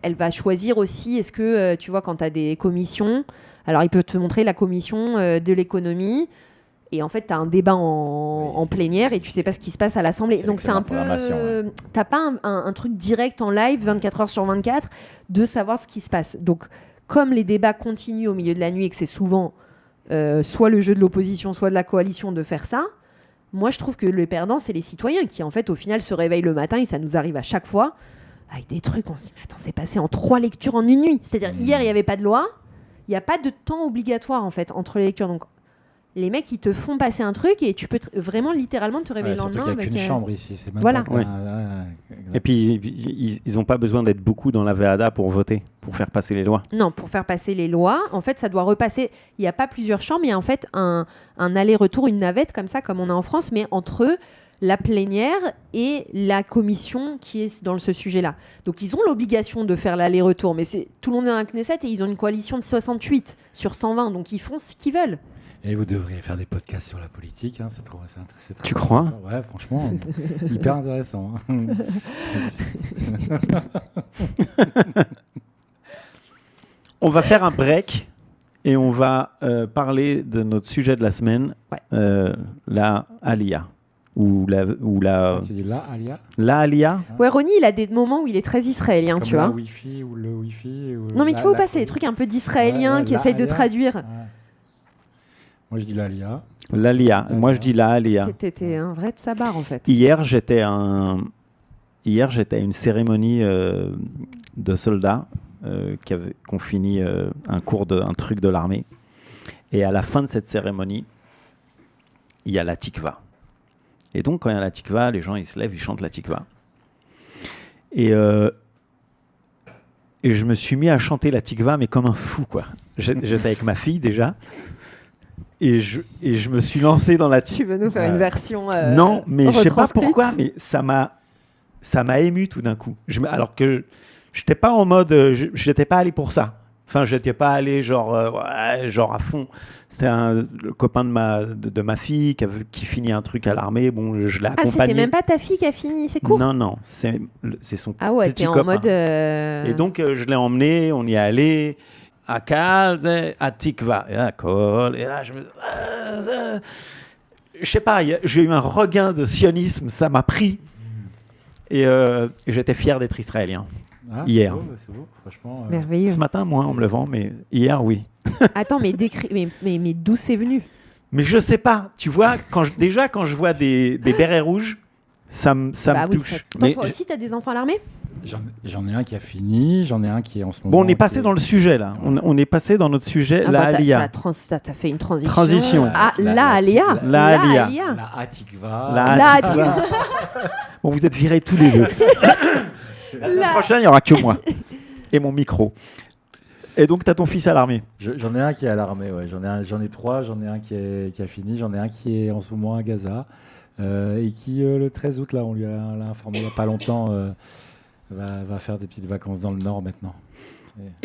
elle va choisir aussi, est-ce que, tu vois, quand tu as des commissions, alors il peut te montrer la commission de l'économie, et en fait, tu as un débat en plénière et tu sais pas ce qui se passe à l'Assemblée. Donc c'est un peu... T'as pas un truc direct en live, 24 heures sur 24, de savoir ce qui se passe. Donc, comme les débats continuent au milieu de la nuit et que c'est souvent soit le jeu de l'opposition, soit de la coalition de faire ça, moi, je trouve que le perdant, c'est les citoyens qui, en fait, au final, se réveillent le matin et ça nous arrive à chaque fois avec des trucs, on se dit, mais attends, c'est passé en 3 lectures en une nuit. C'est-à-dire, hier, il n'y avait pas de loi, il n'y a pas de temps obligatoire, en fait, entre les lectures. Donc, les mecs, ils te font passer un truc et tu peux vraiment littéralement te réveiller le lendemain. Surtout qu'il n'y a qu'une chambre ici. C'est même voilà. Pas et puis, ils n'ont pas besoin d'être beaucoup dans la VADA pour voter, pour faire passer les lois. Non, pour faire passer les lois, en fait, ça doit repasser. Il n'y a pas plusieurs chambres, il y a en fait un aller-retour, une navette comme ça, comme on a en France, mais entre la plénière et la commission qui est dans ce sujet-là. Donc, ils ont l'obligation de faire l'aller-retour, mais tout le monde est dans la Knesset et ils ont une coalition de 68 sur 120, donc ils font ce qu'ils veulent. Et vous devriez faire des podcasts sur la politique, c'est très Tu crois ? Ouais, franchement, hyper intéressant. On va faire un break et on va parler de notre sujet de la semaine, la Aliyah. Tu dis la Aliyah ? La Aliyah ? Ouais, Ronnie, il a des moments où il est très israélien, tu vois. Le Wi-Fi ou le Wi-Fi Non, mais il faut passer les trucs un peu d'israélien qui essayent de traduire. Ouais. Moi, je dis l'Aliyah. L'Aliyah. Moi, je dis la Aliyah. T'étais un vrai tsabar, en fait. Hier, j'étais à une cérémonie de soldats qui ont fini un truc de l'armée. Et à la fin de cette cérémonie, il y a la tikva. Et donc, quand il y a la tikva, les gens, ils se lèvent, ils chantent la tikva. Et je me suis mis à chanter la tikva, mais comme un fou, quoi. J'étais avec ma fille, déjà. Et je me suis lancé dans la tikva. Tu veux nous faire une version non, mais je sais pas pourquoi, mais ça m'a ému tout d'un coup. Alors que j'étais pas en mode... j'étais pas allé pour ça. Enfin, j'étais pas allé genre à fond. C'est le copain de ma fille qui finit un truc à l'armée. Bon, je l'ai accompagné. Ah, c'était même pas ta fille qui a fini ses cours ? Non, c'est son ah ouais, petit t'es copain. En mode... Et donc, je l'ai emmené, on y est allé... à Kal, à Tikva. Et là, je sais pas, j'ai eu un regain de sionisme, ça m'a pris. Et j'étais fier d'être israélien. Hier. C'est beau, franchement. Merveilleux. Ce matin, moins en me levant, mais hier, oui. Attends, mais d'où c'est venu ? Mais je sais pas. Tu vois, quand je vois des bérets rouges, ça me touche. Toi aussi, t'as des enfants à l'armée ? J'en ai un qui a fini, j'en ai un qui est en ce moment. Bon, on est passé dans le sujet là. On est passé dans notre sujet, la Alia. T'as fait une transition. Transition. La Alia. La Alia. La Hatikva. La Hatikva. Bon, vous êtes virés tous les deux. La semaine prochaine, il n'y aura que moi et mon micro. Et donc, tu as ton fils à l'armée. J'en ai un qui est à l'armée, ouais. J'en ai 3. J'en ai un qui a fini. J'en ai un qui est en ce moment à Gaza. Et qui, le 13 août, là, on lui l'a informé il n'y a pas longtemps, va faire des petites vacances dans le Nord maintenant.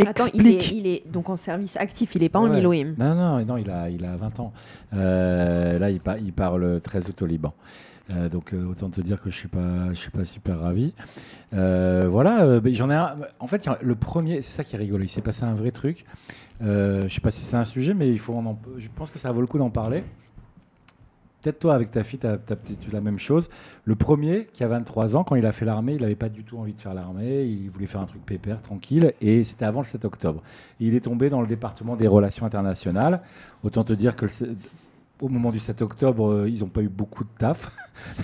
Attends, il est donc en service actif, il n'est pas en Miloïm. Non, il a 20 ans. Là, il part le 13 août au Liban. Donc autant te dire que je suis pas super ravi. Voilà, j'en ai un. En fait, le premier, c'est ça qui est rigolo. Il s'est passé un vrai truc. Je sais pas si c'est un sujet, mais je pense que ça vaut le coup d'en parler. Peut-être toi, avec ta fille, tu as peut-être eu la même chose. Le premier, qui a 23 ans, quand il a fait l'armée, il n'avait pas du tout envie de faire l'armée. Il voulait faire un truc pépère, tranquille. Et c'était avant le 7 octobre. Et il est tombé dans le département des relations internationales. Autant te dire que au moment du 7 octobre, ils n'ont pas eu beaucoup de taf.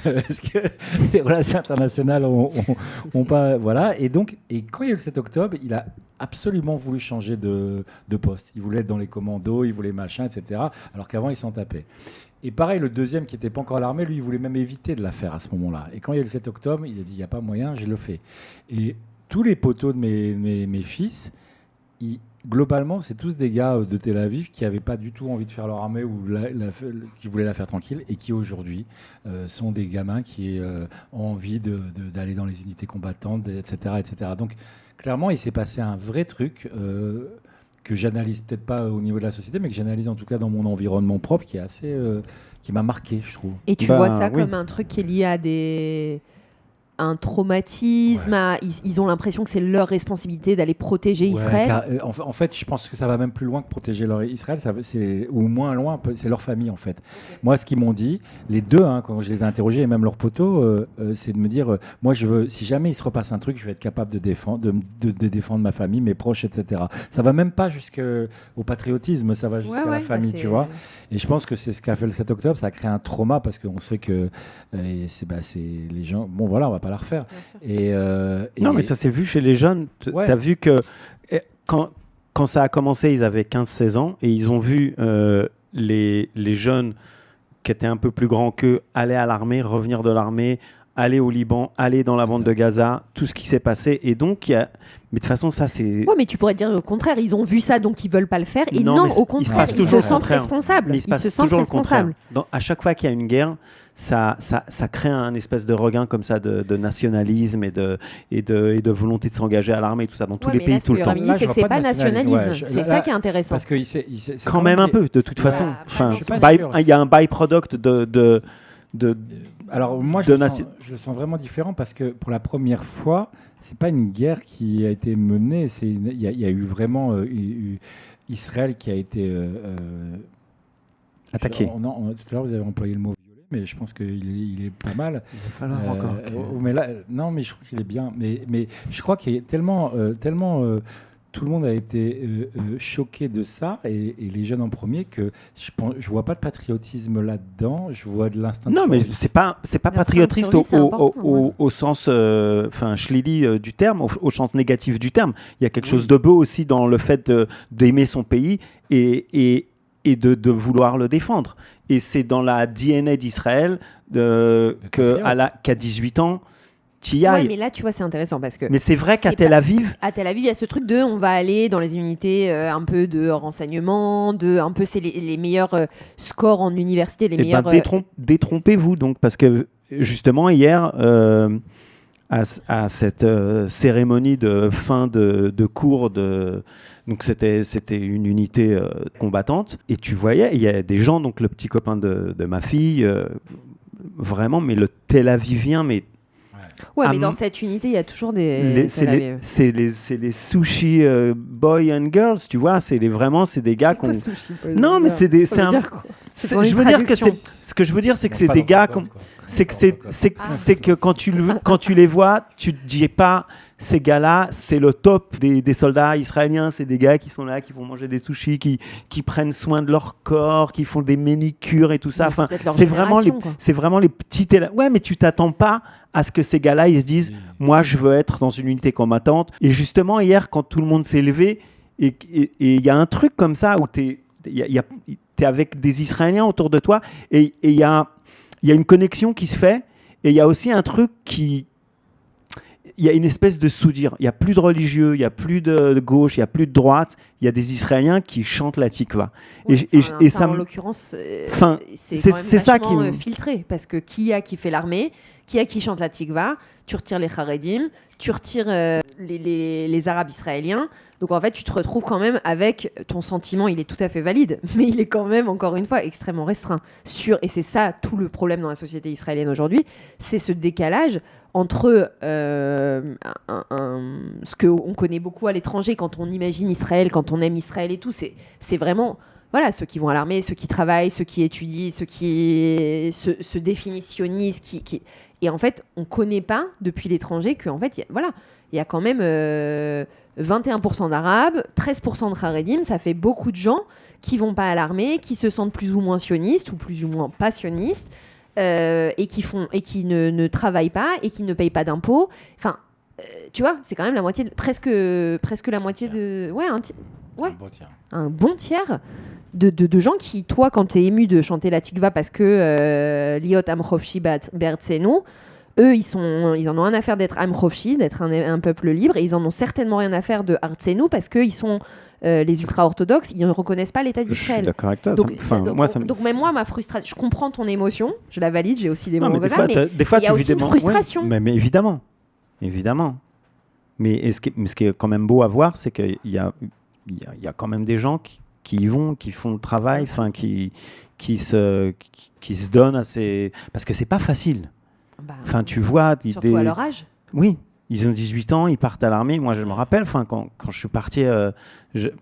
Parce que les relations internationales ont pas... Voilà. Et quand il y a eu le 7 octobre, il a absolument voulu changer de poste. Il voulait être dans les commandos, il voulait machin, etc. Alors qu'avant, il s'en tapait. Et pareil, le deuxième qui n'était pas encore à l'armée, lui, il voulait même éviter de la faire à ce moment-là. Et quand il y a eu le 7 octobre, il a dit, il n'y a pas moyen, je le fais. Et tous les poteaux de mes fils, globalement, c'est tous des gars de Tel Aviv qui n'avaient pas du tout envie de faire leur armée ou qui voulaient la faire tranquille et qui aujourd'hui sont des gamins qui ont envie d'aller dans les unités combattantes, etc., etc. Donc, clairement, il s'est passé un vrai truc que j'analyse peut-être pas au niveau de la société, mais que j'analyse en tout cas dans mon environnement propre, qui est assez, qui m'a marqué, je trouve. Et tu vois ça comme un truc qui est lié à un traumatisme, ils ont l'impression que c'est leur responsabilité d'aller protéger Israël. En fait, je pense que ça va même plus loin que protéger Israël, ou moins loin, c'est leur famille en fait. Okay. Moi, ce qu'ils m'ont dit, les deux, quand je les ai interrogés, et même leurs poteaux, c'est de me dire, moi, si jamais il se repasse un truc, je vais être capable de défendre ma famille, mes proches, etc. Ça va même pas jusqu'au patriotisme, ça va jusqu'à la famille, tu vois. Et je pense que c'est ce qu'a fait le 7 octobre, ça a créé un trauma parce qu'on sait que c'est les gens. Bon, voilà, on va pas la refaire. Non, mais ça s'est vu chez les jeunes. Tu as vu que quand ça a commencé, ils avaient 15-16 ans et ils ont vu les jeunes qui étaient un peu plus grands qu'eux aller à l'armée, revenir de l'armée, aller au Liban, aller dans la bande de Gaza, tout ce qui s'est passé. Et donc, mais de toute façon, ça, c'est... Oui, mais tu pourrais dire au contraire, ils ont vu ça, donc ils ne veulent pas le faire. Et non, au contraire, ils se sentent responsables. Ils se sentent responsables. À chaque fois qu'il y a une guerre, ça crée un espèce de regain comme ça de nationalisme et de volonté de s'engager à l'armée et tout ça dans tous les pays tout le temps. Là, c'est que c'est pas nationalisme. C'est ça qui est intéressant. Parce que quand même un peu, de toute façon. Il y a un byproduct de alors moi, je le sens vraiment différent parce que pour la première fois, c'est pas une guerre qui a été menée. Il y a eu vraiment Israël qui a été attaqué. Tout à l'heure, vous avez employé le mot violet, mais je pense qu'il est pas mal. Il va falloir encore. Mais là, non, mais je trouve qu'il est bien. Mais je crois qu'il y a tellement tout le monde a été choqué de ça, et les jeunes en premier, que je vois pas de patriotisme là-dedans, je vois de l'instinct. Non, mais c'est pas patriotriste au sens schlili du terme, au sens négatif du terme. Il y a quelque chose de beau aussi dans le fait d'aimer son pays et de vouloir le défendre. Et c'est dans la DNA d'Israël qu'à 18 ans, Ouais, mais là, tu vois, c'est intéressant parce que. Mais c'est vrai qu'à Tel Aviv. À Tel Aviv, il y a ce truc on va aller dans les unités un peu de renseignement, c'est les meilleurs scores en université, les meilleurs. Détrompez-vous donc, parce que justement hier, à cette cérémonie de fin de cours donc c'était une unité combattante, et tu voyais, il y a des gens, donc le petit copain de ma fille, vraiment, mais le Tel Avivien, mais. Ouais, mais dans cette unité, il y a toujours c'est les sushi boys and girls, tu vois. C'est des gars qu'on. Non, mais je veux dire que ce que je veux dire, c'est que c'est des gars. C'est que quand tu les vois, tu te dis pas. ces gars-là, c'est le top des soldats israéliens. C'est des gars qui sont là, qui vont manger des sushis, qui prennent soin de leur corps, qui font des manicures et tout ça. Enfin, c'est vraiment les petits... Ouais, mais tu t'attends pas à ce que ces gars-là, ils se disent « Moi, je veux être dans une unité combattante. » Et justement, hier, quand tout le monde s'est levé, et il y a un truc comme ça où t'es avec des Israéliens autour de toi, et il y a une connexion qui se fait, et il y a aussi un truc qui... Il y a une espèce de soudure. Il n'y a plus de religieux, il n'y a plus de gauche, il n'y a plus de droite. Il y a des Israéliens qui chantent la tikva. Oui, et ça, en l'occurrence, c'est ça qui filtré. Parce que qui fait l'armée, qui chante la tikva, tu retires les Haredim, tu retires les Arabes israéliens. Donc en fait, tu te retrouves quand même avec ton sentiment, il est tout à fait valide, mais il est quand même, encore une fois, extrêmement restreint. Et c'est ça tout le problème dans la société israélienne aujourd'hui, c'est ce décalage entre ce qu'on connaît beaucoup à l'étranger quand on imagine Israël, quand on aime Israël et tout, c'est vraiment voilà, ceux qui vont à l'armée, ceux qui travaillent, ceux qui étudient, ceux qui se définitionnisent. Et en fait, on ne connaît pas depuis l'étranger qu'en fait, il y a quand même 21% d'Arabes, 13% de Haredim, ça fait beaucoup de gens qui ne vont pas à l'armée, qui se sentent plus ou moins sionistes ou plus ou moins pas sionistes. Et qui ne travaillent pas et qui ne payent pas d'impôts. Enfin, tu vois, c'est quand même la moitié, presque la moitié de... Ouais, un bon tiers de gens qui, toi, quand tu es ému de chanter la tikva parce que Liot Am Chofshi Be'artzenu, eux, ils en ont rien à faire d'être Am Chofshi, d'être un peuple libre, et ils en ont certainement rien à faire de Artzenu parce qu'ils sont... les ultra-orthodoxes, ils ne reconnaissent pas l'État d'Israël. Je suis d'accord avec toi. Donc même moi, ma frustration, je comprends ton émotion, je la valide, j'ai aussi des moments comme ça, mais il y a aussi une frustration. Ouais, mais évidemment. Mais ce qui est quand même beau à voir, c'est qu'il y a quand même des gens qui y vont, qui font le travail, qui se donnent assez... Parce que c'est pas facile. Enfin, tu vois... Surtout à leur âge. Oui. Ils ont 18 ans, ils partent à l'armée. Moi, je me rappelle, quand je suis parti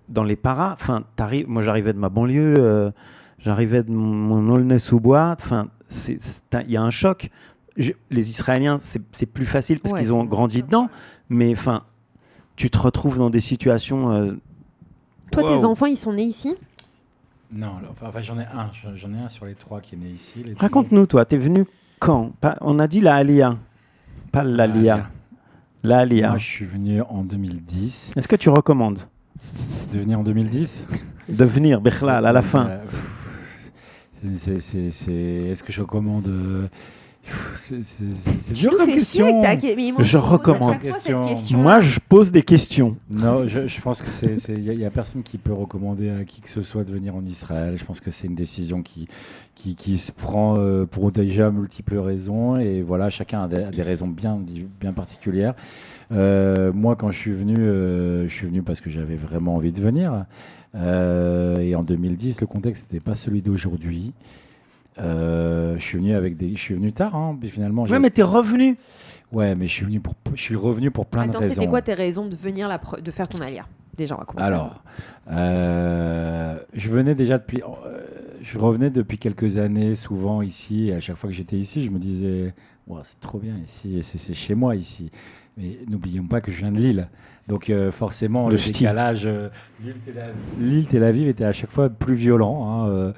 dans les paras, moi, j'arrivais de ma banlieue, j'arrivais de mon Aulnay-sous-Bois. Il y a un choc. Les Israéliens, c'est plus facile parce qu'ils ont grandi dedans. Mais tu te retrouves dans des situations... Toi, tes enfants, ils sont nés ici ? Non, j'en ai un. J'en ai un sur les 3 qui est né ici. Raconte-nous, toi, t'es venu quand ? On a dit la Aliyah, pas l'Aliyah. Moi, je suis venu en 2010. Est-ce que tu recommandes de venir en 2010 ? De venir, Bechlal, à la fin. Est-ce que je recommande C'est dur comme question. Je recommande. Moi, je pose des questions. Non, je pense que il y a personne qui peut recommander à qui que ce soit de venir en Israël. Je pense que c'est une décision qui se prend pour déjà multiples raisons. Et voilà, chacun a des raisons bien particulières. Moi, quand je suis venu parce que j'avais vraiment envie de venir. Et en 2010, le contexte n'était pas celui d'aujourd'hui. Je suis venu tard, hein, puis finalement. Ouais, mais t'es revenu. Ouais, mais je suis revenu pour plein de raisons. C'était quoi tes raisons de venir de faire ton alia ? Déjà, on va commencer. Alors, je revenais depuis quelques années, souvent ici, et à chaque fois que j'étais ici, je me disais, wow, c'est trop bien ici, c'est chez moi ici. Mais n'oublions pas que je viens de Lille. Donc forcément, le décalage, Lille-Tel Aviv était à chaque fois plus violent. Hein,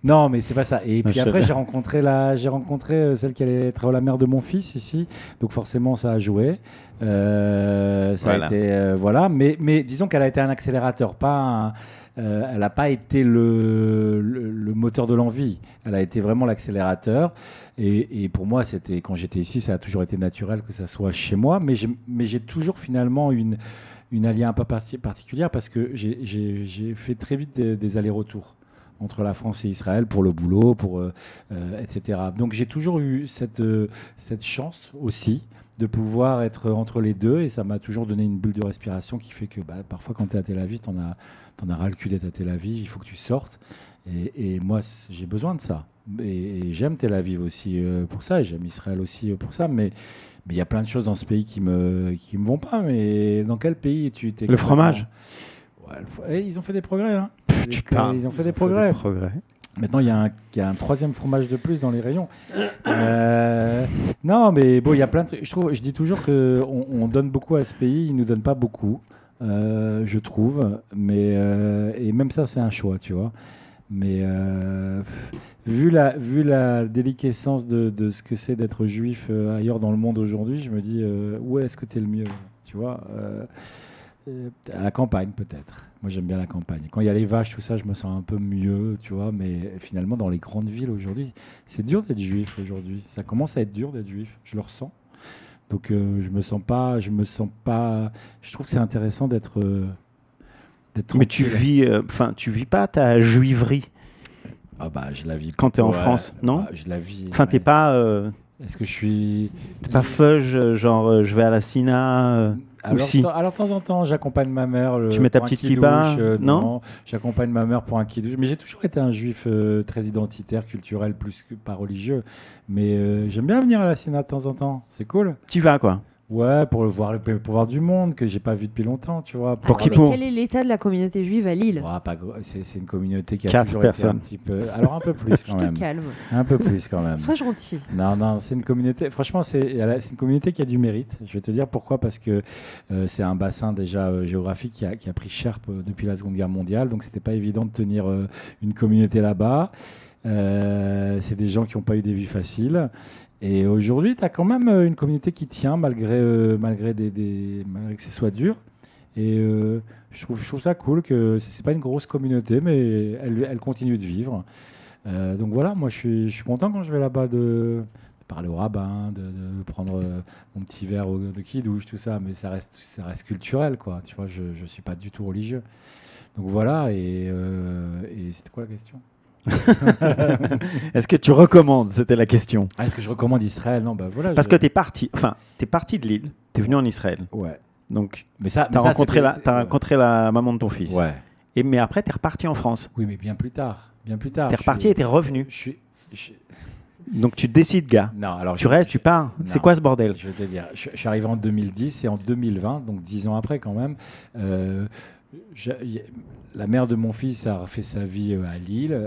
non, mais c'est pas ça. Et puis après, j'ai rencontré celle qui allait être la mère de mon fils ici. Donc forcément, ça a joué. Ça a été, voilà. Mais disons qu'elle a été un accélérateur, elle n'a pas été le moteur de l'envie. Elle a été vraiment l'accélérateur. Et pour moi, quand j'étais ici, ça a toujours été naturel que ça soit chez moi. Mais j'ai toujours finalement une alliance un peu particulière parce que j'ai fait très vite des allers-retours entre la France et Israël pour le boulot, etc. Donc j'ai toujours eu cette chance aussi de pouvoir être entre les deux, et ça m'a toujours donné une bulle de respiration qui fait que parfois quand tu es à Tel Aviv, t'en as ras le cul d'être à Tel Aviv, il faut que tu sortes, et moi j'ai besoin de ça, et j'aime Tel Aviv aussi pour ça, et j'aime Israël aussi pour ça, mais il y a plein de choses dans ce pays qui me vont pas. Mais dans quel pays tu t'es... Le fromage. Ouais, ils ont fait des progrès, hein. Ils ont fait des progrès. Maintenant, il y a un troisième fromage de plus dans les rayons. Non, mais bon, il y a plein de trucs. Je dis toujours qu'on donne beaucoup à ce pays, il ne nous donne pas beaucoup, je trouve. Et même ça, c'est un choix, tu vois. Mais vu la déliquescence de ce que c'est d'être juif ailleurs dans le monde aujourd'hui, je me dis, où est-ce que tu es le mieux, tu vois à la campagne, peut-être. Moi, j'aime bien la campagne. Quand il y a les vaches, tout ça, je me sens un peu mieux, tu vois. Mais finalement, dans les grandes villes aujourd'hui, c'est dur d'être juif aujourd'hui. Ça commence à être dur d'être juif. Je le ressens. Donc, je me sens pas. Je trouve que c'est intéressant d'être. Mais tu vis pas ta juiverie. Ah bah, je la vis. Quand tu es en France, non bah, je la vis. Enfin, t'es pas. Est-ce que je suis. T'es pas feuge, genre je vais à la Sina. Alors, de temps en temps, j'accompagne ma mère. Tu mets ta petite kippa, non, j'accompagne ma mère pour un kidouche. Mais j'ai toujours été un juif très identitaire, culturel, plus que pas religieux. Mais j'aime bien venir à la Sina de temps en temps. C'est cool. Tu vas, quoi. Ouais, pour voir du monde que j'ai pas vu depuis longtemps, tu vois. Mais quel est l'état de la communauté juive à Lille? C'est une communauté qui a 4 toujours personnes. été un petit peu. Alors un peu plus quand même. Je te calme. Un peu plus quand même. Sois gentil. Non, c'est une communauté. Franchement, c'est une communauté qui a du mérite. Je vais te dire pourquoi, parce que c'est un bassin déjà géographique qui a pris cher depuis la Seconde Guerre mondiale, donc c'était pas évident de tenir une communauté là-bas. C'est des gens qui n'ont pas eu des vies faciles. Et aujourd'hui, tu as quand même une communauté qui tient malgré que ce soit dur. Et je trouve ça cool que c'est pas une grosse communauté, mais elle continue de vivre. Donc voilà, moi je suis content quand je vais là-bas de parler au rabbin, de prendre mon petit verre de kidouche, tout ça, mais ça reste culturel, quoi. Tu vois, je suis pas du tout religieux. Donc voilà, et c'était quoi la question? Est-ce que tu recommandes? C'était la question. Est-ce que je recommande Israël? Non, bah voilà. Parce que t'es parti de Lille, t'es venu en Israël. Ouais. Donc, t'as rencontré la maman de ton fils. Ouais. Mais après, t'es reparti en France. Oui, mais bien plus tard. T'es reparti et t'es revenu. Je Donc tu décides, gars. Non, alors tu restes, tu pars. C'est quoi ce bordel? Je vais te dire. Je suis arrivé en 2010 et en 2020, donc 10 ans après quand même. La mère de mon fils a refait sa vie à Lille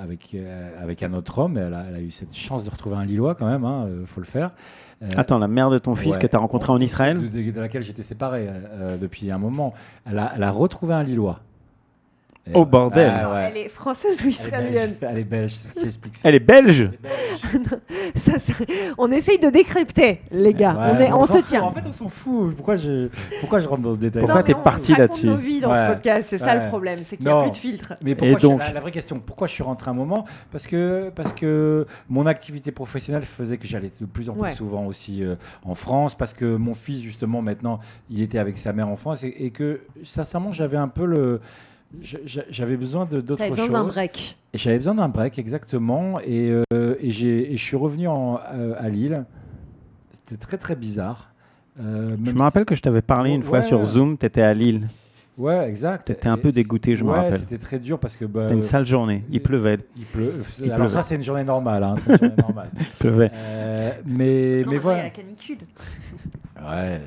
avec un autre homme. Elle a eu cette chance de retrouver un Lillois quand même, faut le faire. Attends, la mère de ton fils que tu as rencontré en Israël, de laquelle j'étais séparé depuis un moment, elle a retrouvé un Lillois. Oh bordel! Ouais. Elle est française ou israélienne? Elle est belge, c'est ce qui explique ça. Elle est belge? On essaye de décrypter, les gars. On se tient. En fait, on s'en fout. Pourquoi je rentre dans ce détail? Pourquoi t'es parti là-dessus? On raconte nos vies dans ce podcast, c'est ça le problème, c'est qu'il n'y a plus de filtre. Mais la vraie question, pourquoi je suis rentré un moment? Parce que mon activité professionnelle faisait que j'allais de plus en plus souvent aussi en France, parce que mon fils, justement, maintenant, il était avec sa mère en France et que, sincèrement, j'avais un peu j'avais besoin d'autres choses. J'avais besoin d'un break. J'avais besoin d'un break, exactement. Et je suis revenu à Lille. C'était très, très bizarre. Je me rappelle que je t'avais parlé une fois sur Zoom, tu étais à Lille. Ouais, exact. Tu étais un peu dégoûté, je me rappelle. C'était très dur parce que... C'était une sale journée. Il pleuvait. Alors ça, c'est une journée normale. C'est une journée normale. Il pleuvait. Mais voilà. Il y a la canicule. Ouais,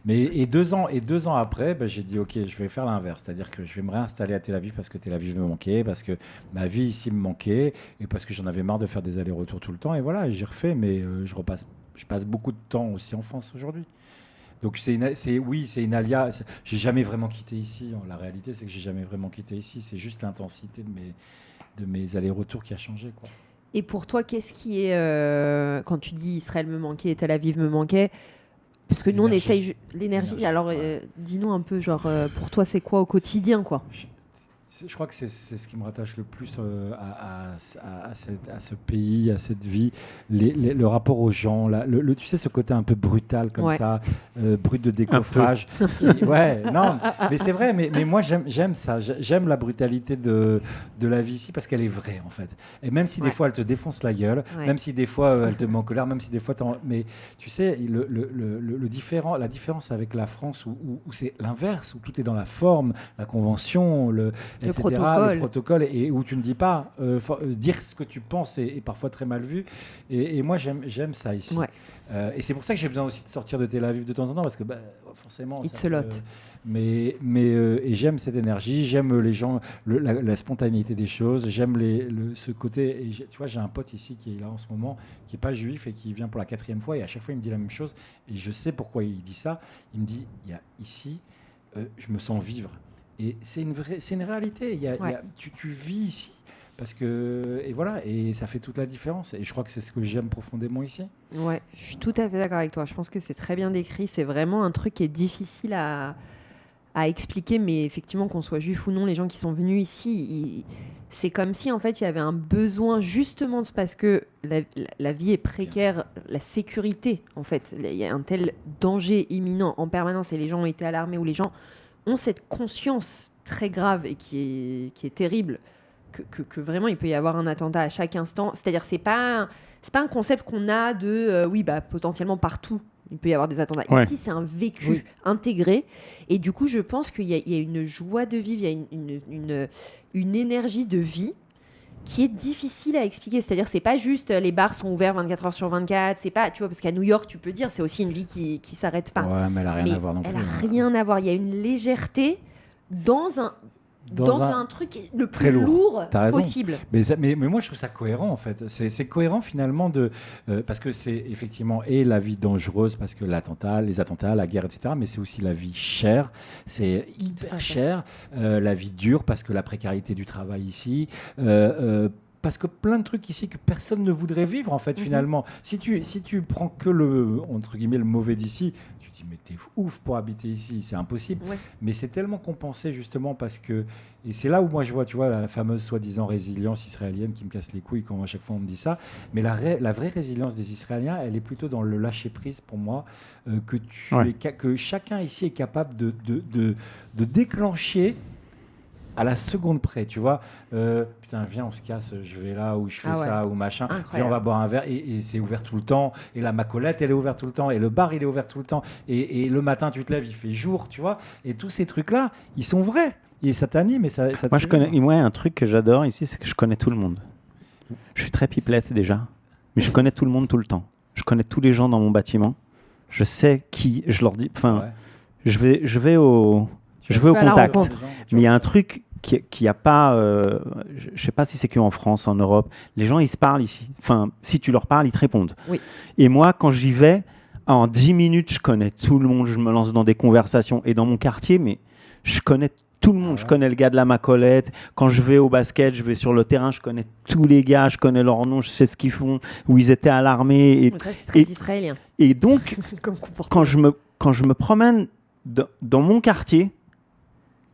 et 2 ans après, j'ai dit ok, je vais faire l'inverse, c'est-à-dire que je vais me réinstaller à Tel Aviv parce que Tel Aviv me manquait, parce que ma vie ici me manquait et parce que j'en avais marre de faire des allers-retours tout le temps. Et voilà, j'ai refait, mais je passe beaucoup de temps aussi en France aujourd'hui. Donc c'est une alia. J'ai jamais vraiment quitté ici. La réalité, c'est que j'ai jamais vraiment quitté ici. C'est juste l'intensité de mes allers-retours qui a changé, quoi. Et pour toi, qu'est-ce qui est quand tu dis Israël me manquait et Tel Aviv me manquait? Parce que nous, on essaye l'énergie. Alors, dis-nous un peu, genre, pour toi, c'est quoi au quotidien, quoi? Je crois que c'est ce qui me rattache le plus à ce pays, à cette vie, le rapport aux gens, tu sais, ce côté un peu brutal comme ça, brut de décoffrage. Non, mais c'est vrai, mais moi j'aime ça, j'aime la brutalité de la vie ici parce qu'elle est vraie en fait. Et même si des fois elle te défonce la gueule, même si des fois elle te met en colère, même si des fois mais tu sais, la différence avec la France où c'est l'inverse, où tout est dans la forme, la convention, etc. Le protocole, et où tu ne dis pas, dire ce que tu penses est parfois très mal vu. Et moi, j'aime ça ici. Ouais. Et c'est pour ça que j'ai besoin aussi de sortir de Tel Aviv de temps en temps, parce que forcément... It's a lot. Et j'aime cette énergie, j'aime les gens, la spontanéité des choses, j'aime ce côté. Et tu vois, j'ai un pote ici qui est là en ce moment, qui n'est pas juif et qui vient pour la 4e fois, et à chaque fois il me dit la même chose, et je sais pourquoi il dit ça. Il me dit, ici, je me sens vivre. Et c'est une réalité. Tu vis ici. Parce que, et voilà, et ça fait toute la différence. Et je crois que c'est ce que j'aime profondément ici. Ouais, je suis tout à fait d'accord avec toi. Je pense que c'est très bien décrit. C'est vraiment un truc qui est difficile à expliquer, mais effectivement, qu'on soit juif ou non, les gens qui sont venus ici, c'est comme si en fait il y avait un besoin justement parce que la vie est précaire, la sécurité en fait, il y a un tel danger imminent en permanence et les gens ont été alarmés ou les gens ont cette conscience très grave et qui est terrible. Que vraiment il peut y avoir un attentat à chaque instant. C'est-à-dire c'est pas un concept qu'on a de potentiellement partout il peut y avoir des attentats. Ouais. Ici c'est un vécu intégré et du coup je pense qu'il y a une joie de vivre, il y a une énergie de vie qui est difficile à expliquer. C'est-à-dire c'est pas juste les bars sont ouverts 24 heures sur 24, c'est pas, tu vois, parce qu'à New York tu peux dire c'est aussi une vie qui s'arrête pas. Ouais, mais elle a rien à voir non plus. Elle a rien à voir. Il y a une légèreté dans un truc le plus lourd possible. Mais moi, je trouve ça cohérent, en fait. C'est cohérent, finalement, parce que c'est effectivement la vie dangereuse, parce que les attentats, la guerre, etc., mais c'est aussi la vie chère. C'est hyper cher. La vie dure, parce que la précarité du travail ici... parce que plein de trucs ici que personne ne voudrait vivre, en fait, finalement. Si tu prends que entre guillemets, le mauvais d'ici, tu te dis, mais t'es ouf pour habiter ici, c'est impossible. Ouais. Mais c'est tellement compensé, justement, parce que... Et c'est là où moi, je vois, tu vois, la fameuse soi-disant résilience israélienne qui me casse les couilles quand à chaque fois on me dit ça. Mais la vraie résilience des Israéliens, elle est plutôt dans le lâcher-prise, pour moi, que chacun ici est capable de déclencher à la seconde près, tu vois. Putain, viens, on se casse, je vais là, ou je fais ça, ou machin. Viens, on va boire un verre, et c'est ouvert tout le temps. Et la Macolette, elle est ouverte tout le temps. Et le bar, il est ouvert tout le temps. Et le matin, tu te lèves, il fait jour, tu vois. Et tous ces trucs-là, ils sont vrais. Et ça t'anime. Et ça moi, un truc que j'adore ici, c'est que je connais tout le monde. Je suis très pipelette déjà, mais je connais tout le monde tout le temps. Je connais tous les gens dans mon bâtiment. Je sais qui, je leur dis... Enfin, je vais au contact. Mais il y a un truc qui a pas... je ne sais pas si c'est qu'en France, en Europe. Les gens, ils se parlent ici. Enfin, si tu leur parles, ils te répondent. Oui. Et moi, quand j'y vais, en 10 minutes, je connais tout le monde. Je me lance dans des conversations. Et dans mon quartier, mais je connais tout le monde. Je connais le gars de la Macolette. Quand je vais au basket, je vais sur le terrain, je connais tous les gars. Je connais leurs noms, je sais ce qu'ils font, où ils étaient à l'armée. Et, ça, c'est très israélien. Et donc, quand je me promène dans mon quartier,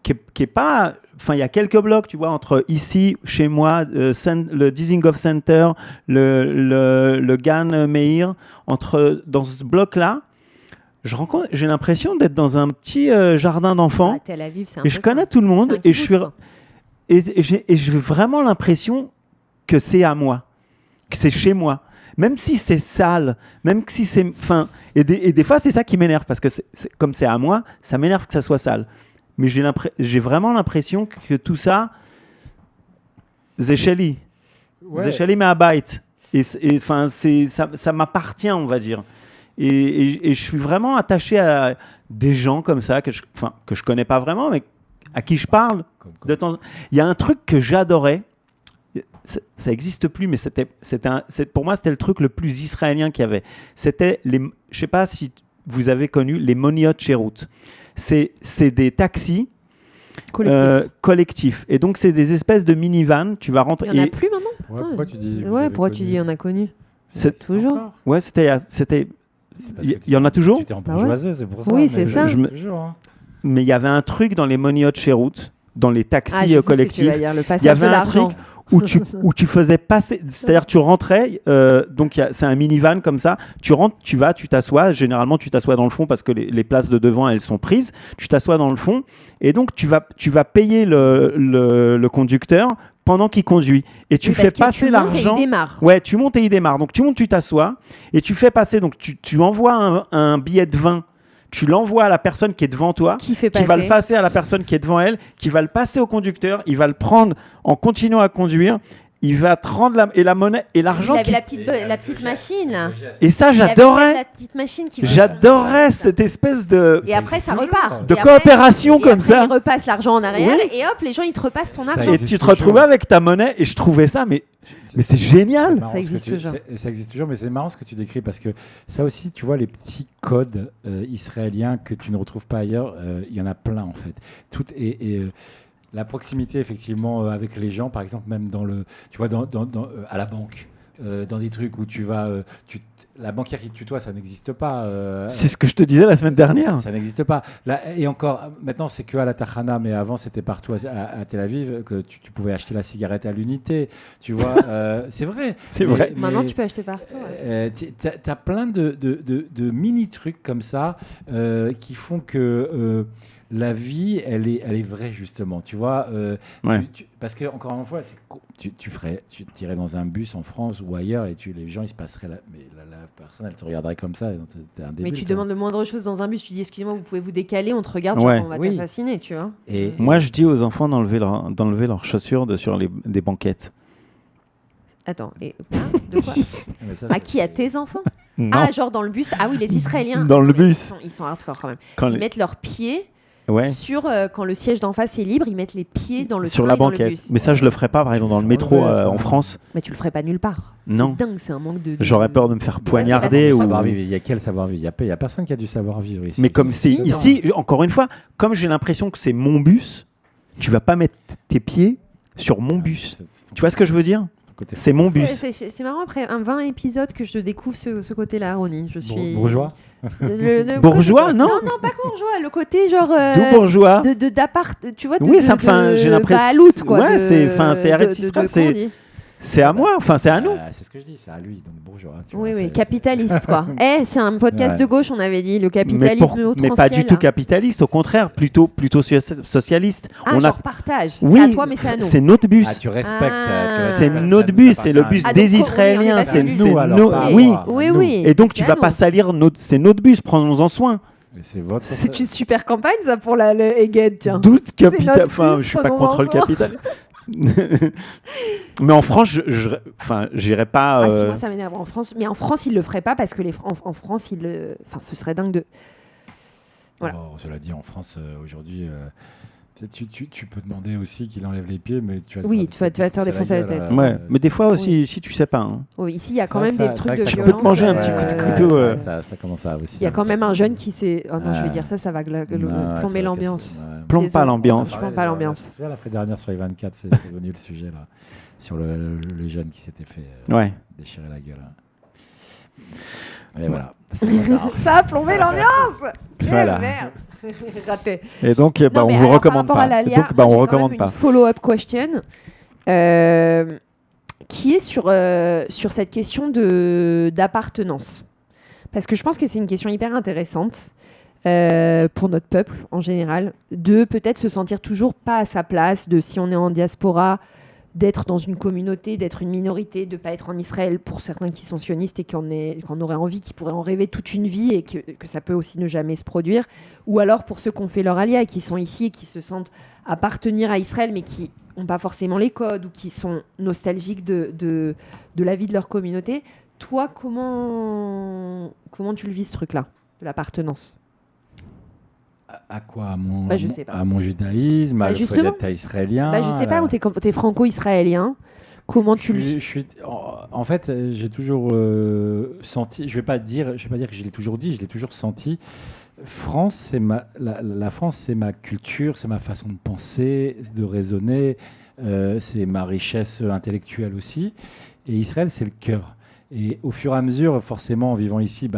qui est pas... Enfin, il y a quelques blocs, tu vois, entre ici, chez moi, le Dizengoff Center, le Gan Meir, dans ce bloc-là, j'ai l'impression d'être dans un petit jardin d'enfants. Tel Aviv, c'est et je connais tout le monde. Et j'ai vraiment l'impression que c'est à moi, que c'est chez moi. Même si c'est sale, même si c'est... Enfin, et des fois, c'est ça qui m'énerve, parce que comme c'est à moi, ça m'énerve que ça soit sale. Mais j'ai vraiment l'impression que tout ça, Zécheli. Zécheli Mehabait. Et ça m'appartient, on va dire. Et je suis vraiment attaché à des gens comme ça, que je connais pas vraiment, mais à qui je parle. Il y a un truc que j'adorais. Ça n'existe plus, mais pour moi, c'était le truc le plus israélien qu'il y avait. C'était je ne sais pas si vous avez connu les Moniot Sherut. C'est des taxis collectifs. Et donc, c'est des espèces de minivans. Tu vas rentrer. Il n'y en a plus maintenant. Pourquoi tu dis tu dis on a connu? C'est toujours. Ouais, c'était. Il y en a toujours. Tu étais en bourgeoisie, c'est pour ça. Oui, c'est ça. Mais il y avait un truc dans les Moniot Sherut, dans les taxis collectifs. Il y avait un truc où tu faisais passer, c'est-à-dire tu rentrais, donc c'est un minivan comme ça, tu rentres, tu t'assois, généralement tu t'assois dans le fond parce que les places de devant elles sont prises, tu t'assois dans le fond et donc tu vas payer le conducteur pendant qu'il conduit et tu fais passer l'argent. Ouais, tu montes et il démarre. Donc tu montes, tu t'assois et tu fais passer, donc tu envoies un billet de 20. tu l'envoies à la personne qui est devant toi, Qui fait qui va le passer. passer à la personne qui est devant elle, qui va le passer au conducteur, il va le prendre en continuant à conduire, il va te rendre la monnaie et l'argent. Il avait qui- la petite machine là. Et ça, Il avait j'adorais. la petite machine qui va- J'adorais cette espèce de, Et après, ça repart. de Et après- coopération et comme après, ça. Il repasse l'argent en arrière Oui. et hop, les gens ils te repassent ton Ça argent. Et existe tu te toujours. retrouvais avec ta monnaie et je trouvais ça, mais c'est génial. marrant Ça ce que existe tu- toujours. Ça existe toujours, mais c'est marrant ce que tu décris parce que ça aussi, tu vois, les petits codes israéliens que tu ne retrouves pas ailleurs, il y en a plein en fait. La proximité effectivement avec les gens, par exemple, même tu vois, à la banque, dans des trucs où tu vas, la banquière qui te tutoie, ça n'existe pas. C'est ce que je te disais la semaine dernière. Ça n'existe pas. Là, et encore, maintenant, c'est que à la Tachana, mais avant, c'était partout à Tel Aviv que tu pouvais acheter la cigarette à l'unité. Tu vois, c'est vrai. C'est vrai. Maintenant, tu peux acheter partout. Ouais. Tu as plein de mini-trucs comme ça qui font que la vie, elle est vraie, justement. Tu vois, Ouais. parce que, encore une fois, tu irais dans un bus en France ou ailleurs et les gens, ils se passeraient là. Mais la personne, elle te regarderait comme ça. T'es un débile, Mais tu toi. demandes le moindre chose dans un bus, tu dis excusez-moi, vous pouvez vous décaler, on te regarde, Ouais. genre, on va Oui. t'assassiner, tu vois. Et, Moi, je dis aux enfants d'enlever leurs chaussures sur des banquettes. Attends, de quoi mais ça, À qui? À tes enfants? Non. Ah, genre dans le bus. Ah oui, les Israéliens. Dans le Mais bus. Ils sont hardcore quand même. Quand Ils les- mettent leurs pieds Ouais. sur quand le siège d'en face est libre, ils mettent les pieds dans le Sur train la et dans le banquette. bus. Mais ça, je le ferais pas, par exemple, dans le métro enlever, ça. en France. Mais tu le ferais pas nulle part. Non. C'est dingue, c'est un manque de. J'aurais peur de me faire c'est poignarder. pas Ou... ça. savoir-vivre, il y a quel savoir-vivre? Il y a personne qui a du savoir-vivre ici. Mais comme c'est Ici, ici, encore une fois, comme j'ai l'impression que c'est mon bus, tu vas pas mettre tes pieds sur mon bus. Tu vois ce que je veux dire? C'est mon bus. C'est marrant, après 20 épisodes que je découvre ce côté-là, Ronnie. Je suis. Bourgeois. Bourgeois, non? Non, pas bourgeois. Le côté genre. Tout bourgeois. D'appart, tu vois. Oui, ça me fait- j'ai l'impression- Baloute, quoi. Ouais, de- c'est de- Eretz de- de- Israël, comment on c'est- dit C'est à moi, enfin c'est à nous. C'est ce que je dis, c'est à lui, donc bourgeois. tu Oui, vois, oui, c'est- capitaliste, quoi. C'est un podcast Ouais. de gauche, on avait dit. Le Mais, capitalisme mais pas du outranciel, tout hein. capitaliste, au contraire, plutôt socialiste. Ah, On genre partage. Oui, C'est à toi, mais c'est à nous. c'est notre bus. Ah, tu respectes. Ah. C'est respectes, notre ça bus, nous c'est le appartient. bus Ah, des donc, oui, on est Israéliens. pas C'est nous, c'est alors, nos- pas oui. moi. Oui, Nous. oui. Et donc C'est tu à vas nous. pas salir c'est notre bus, prenons-en soin. Mais c'est votre. C'est une super campagne, ça, pour le Eged, tiens. Doute C'est capital. notre Enfin, bus, je suis pas prenons-en contre le soin. capital. Mais en France, enfin, j'irais pas. Ah, si, moi, ça m'énerve en France. Mais en France, ils le feraient pas parce que en France, ils le. Enfin, ce serait dingue de. Voilà. Oh, cela dit, en France, aujourd'hui, tu peux demander aussi qu'il enlève les pieds, mais tu vas Oui, tu vas te faire défoncer la tête. Ouais, mais des fois aussi, si tu sais pas. Hein. Oui, ici, il y a quand même des trucs de tu peux violence. te manger un petit coup de couteau, Ça commence à aussi. Il y a quand même un jeune qui s'est. Oh non, je vais Ouais. dire ça, ça va Non, ouais, plomber ça va l'ambiance. casser, ouais. Plombe pas Désolé. l'ambiance. Je prends pas l'ambiance. C'est la fois dernière sur les 24, c'est venu le sujet là, sur le jeune qui s'était fait Ouais. déchirer la gueule. Et voilà. C'est trop tard. Ça a plombé l'ambiance. Voilà. Merde. Raté. Et donc, Non, on mais vous alors, recommande par rapport pas. à l'ALIA, Donc, on j'ai quand recommande même pas. une follow-up question qui est sur cette question d'appartenance. Parce que je pense que c'est une question hyper intéressante pour notre peuple en général, de peut-être se sentir toujours pas à sa place, de si on est en diaspora, d'être dans une communauté, d'être une minorité, de ne pas être en Israël pour certains qui sont sionistes et qui en auraient envie, qui pourraient en rêver toute une vie et que ça peut aussi ne jamais se produire. Ou alors pour ceux qui ont fait leur alia et qui sont ici et qui se sentent appartenir à Israël mais qui n'ont pas forcément les codes ou qui sont nostalgiques de la vie de leur communauté. Toi, comment tu le vis ce truc-là, de l'appartenance? À quoi? À mon, Bah, je sais pas. à mon judaïsme, Bah, à justement. l'État israélien. Je sais pas, t'es franco-israélien. Comment tu le vis? En fait, j'ai toujours senti. Je vais pas dire que je l'ai toujours dit. Je l'ai toujours senti. France, la France, c'est ma culture, c'est ma façon de penser, de raisonner. C'est ma richesse intellectuelle aussi. Et Israël, c'est le cœur. Et au fur et à mesure, forcément, en vivant ici,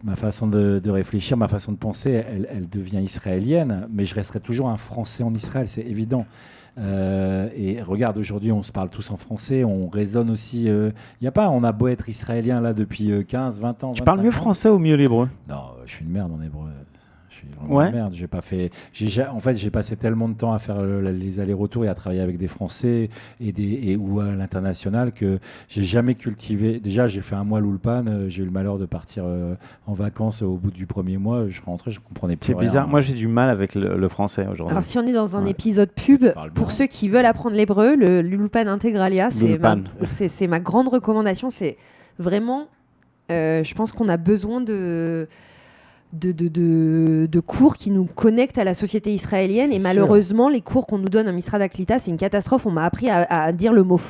ma façon de réfléchir, ma façon de penser, elle devient israélienne, mais je resterai toujours un Français en Israël, c'est évident. Et regarde, aujourd'hui, on se parle tous en français, on raisonne aussi. On a beau être israélien là depuis 15, 20 ans. Tu parles mieux 25 ans. français ou mieux l'hébreu? Non, je suis une merde en hébreu. Je suis vraiment une merde. En fait, j'ai passé tellement de temps à faire les allers-retours et à travailler avec des Français ou à l'international que j'ai jamais cultivé. Déjà, j'ai fait un mois l'Ulpan. J'ai eu le malheur de partir en vacances au bout du premier mois. Je rentrais, je comprenais plus rien. C'est bizarre. Moi, j'ai du mal avec le français aujourd'hui. Alors, si on est dans un épisode pub, pour ceux qui veulent apprendre l'hébreu, l'Ulpan Integralia, c'est ma grande recommandation. C'est vraiment, je pense qu'on a besoin de cours qui nous connectent à la société israélienne. Et malheureusement, les cours qu'on nous donne à Misrad Aklita, c'est une catastrophe. On m'a appris à dire le mot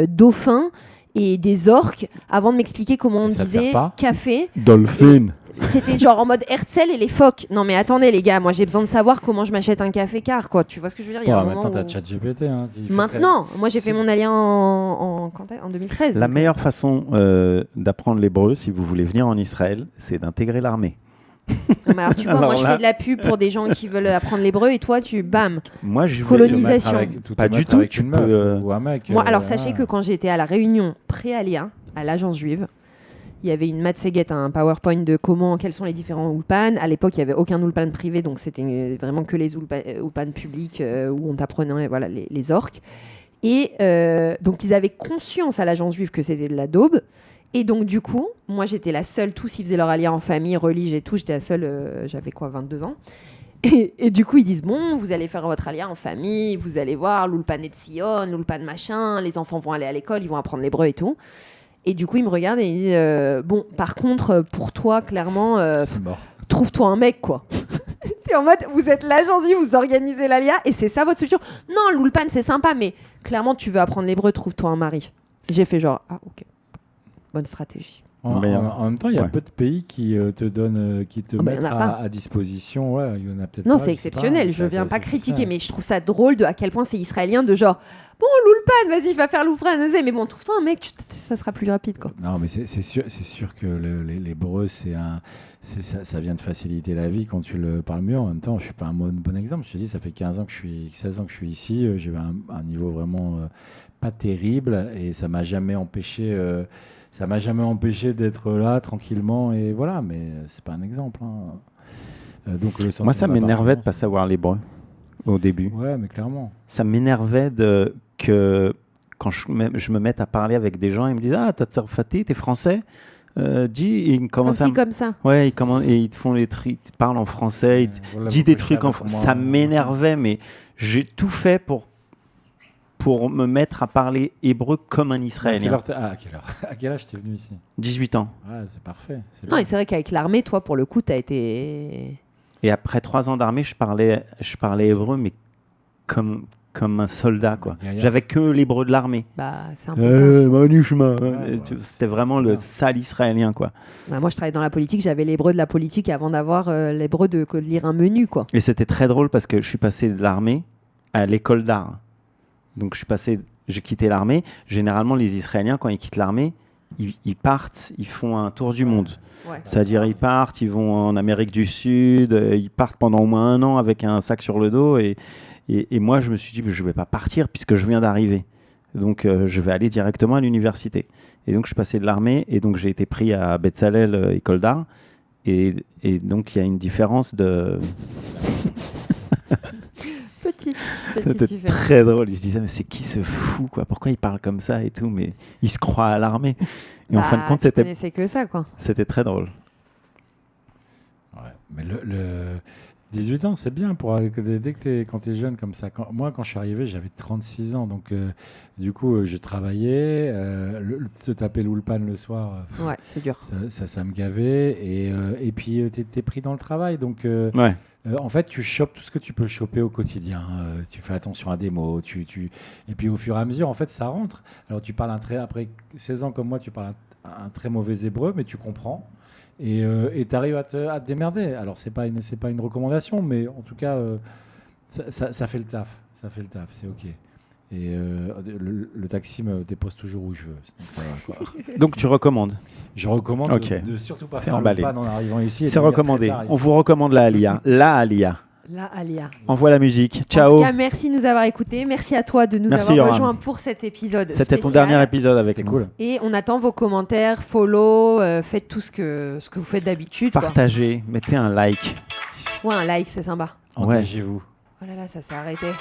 dauphin et des orques avant de m'expliquer comment on disait café. Dolphin. C'était genre en mode Herzl et les phoques. Non mais attendez les gars, moi j'ai besoin de savoir comment je m'achète un café car quoi. Tu vois ce que je veux dire? Il y a un moment maintenant t'as ChatGPT. Hein, maintenant, moi j'ai fait mon alien en 2013. La meilleure façon d'apprendre l'hébreu, si vous voulez venir en Israël, c'est d'intégrer l'armée. Alors tu vois, moi je fais de la pub pour des gens qui veulent apprendre l'hébreu et toi moi je colonisation. Pas du tout. Tu peux ou un mec. Moi alors sachez que quand j'étais à la réunion pré-Alia à l'agence juive, il y avait une Matseguet, un PowerPoint de quels sont les différents Ulpan. À l'époque, il n'y avait aucun Ulpan privé, donc c'était vraiment que les Ulpan publics où on t'apprenait les orques. Et donc, ils avaient conscience à l'agence juive que c'était de la daube. Et donc, du coup, moi, j'étais la seule. Tous, ils faisaient leur alia en famille, religieux et tout. J'étais la seule, j'avais 22 ans. Et du coup, ils disent, bon, vous allez faire votre alia en famille, vous allez voir l'Ulpan et Sion, l'Ulpan machin, les enfants vont aller à l'école, ils vont apprendre l'hébreu et tout. Et du coup, il me regarde et il dit bon, par contre, pour toi, clairement, trouve-toi un mec, quoi. T'es en mode, vous êtes l'agence juive, vous organisez l'ALIA et c'est ça votre solution. Non, l'Ulpan, c'est sympa, mais clairement, tu veux apprendre l'hébreu, trouve-toi un mari. J'ai fait genre, ah, ok. Bonne stratégie. En même temps, il y a peu de pays qui te mettent à disposition. Ouais, il y en a peut-être. Non, c'est exceptionnel. Je viens pas critiquer, mais je trouve ça drôle à quel point c'est israélien de genre. Bon, l'Ulpan, vas-y, va faire l'Ulpan, mais bon, trouve-toi un mec, ça sera plus rapide, quoi. Non, mais c'est sûr que l'hébreu, ça vient de faciliter la vie quand tu le parles mieux. En même temps, je suis pas un bon exemple. Je te dis, ça fait 16 ans que je suis ici. J'ai un niveau vraiment pas terrible et ça m'a jamais empêché. Ça m'a jamais empêché d'être là tranquillement et voilà, mais c'est pas un exemple. Hein. Donc moi, ça m'énervait de pas savoir l'hébreu au début. Ouais, mais clairement. Ça m'énervait que quand je me mette à parler avec des gens, ils me disent ah t'as tsarfati, t'es français. Ils commencent comme ça. Ouais, ils te font les trucs, ils te parlent en français, ils te disent des trucs en français. Ça m'énervait, mais j'ai tout fait pour me mettre à parler hébreu comme un Israélien. À quel âge t'es venu ici? 18 ans. Ouais, c'est parfait. Non, et c'est vrai qu'avec l'armée, toi, pour le coup, t'as été... Et après 3 ans d'armée, je parlais hébreu, mais comme un soldat, quoi. J'avais que l'hébreu de l'armée. Bah, c'est un peu ça. C'était vraiment le sale israélien, quoi. Bah, moi, je travaillais dans la politique, j'avais l'hébreu de la politique avant d'avoir l'hébreu de lire un menu, quoi. Et c'était très drôle parce que je suis passé de l'armée à l'école d'art. Donc j'ai quitté l'armée. Généralement, les Israéliens, quand ils quittent l'armée, ils partent, ils font un tour du monde. Ouais. C'est-à-dire, ils partent, ils vont en Amérique du Sud, ils partent pendant au moins 1 an avec un sac sur le dos. Et moi, je me suis dit, je ne vais pas partir puisque je viens d'arriver. Donc, je vais aller directement à l'université. Et donc, je suis passé de l'armée et donc j'ai été pris à Betzalel, école d'art. Et donc, il y a une différence de... C'était très drôle. Ils se disaient, mais c'est qui ce fou, quoi? Pourquoi il parle comme ça et tout? Mais il se croit à l'armée. Et en fin de compte, c'était que ça, quoi. C'était très drôle. Ouais, mais le 18 ans, c'est bien dès que quand tu es jeune comme ça. Moi, quand je suis arrivé, j'avais 36 ans. Donc, du coup, je travaillais. Se taper l'Ulpan le soir, ouais, c'est dur. Ça me gavait. Et puis, tu es pris dans le travail. Donc, ouais. En fait, tu chopes tout ce que tu peux choper au quotidien. Tu fais attention à des mots. Et puis, au fur et à mesure, en fait, ça rentre. Alors, tu parles après 16 ans comme moi, tu parles un très mauvais hébreu, mais tu comprends. Et tu arrives à te démerder. Alors, c'est pas une recommandation, mais en tout cas, ça fait le taf. Ça fait le taf, c'est OK. Et le taxi me dépose toujours où je veux. Donc, tu recommandes? Je recommande de surtout pas faire emballé. le pas en arrivant ici. C'est recommandé. On vous recommande la Alia. La Alia. La Alia. Envoie la musique. Ciao. En tout cas, merci de nous avoir écoutés. Merci à toi de nous avoir rejoints pour cet épisode. C'était ton dernier épisode avec nous. Cool. Et on attend vos commentaires, follow, faites tout ce que vous faites d'habitude. Partagez, mettez un like Ouais, un like, c'est sympa. Engagez-vous. Oh là là, ça s'est arrêté.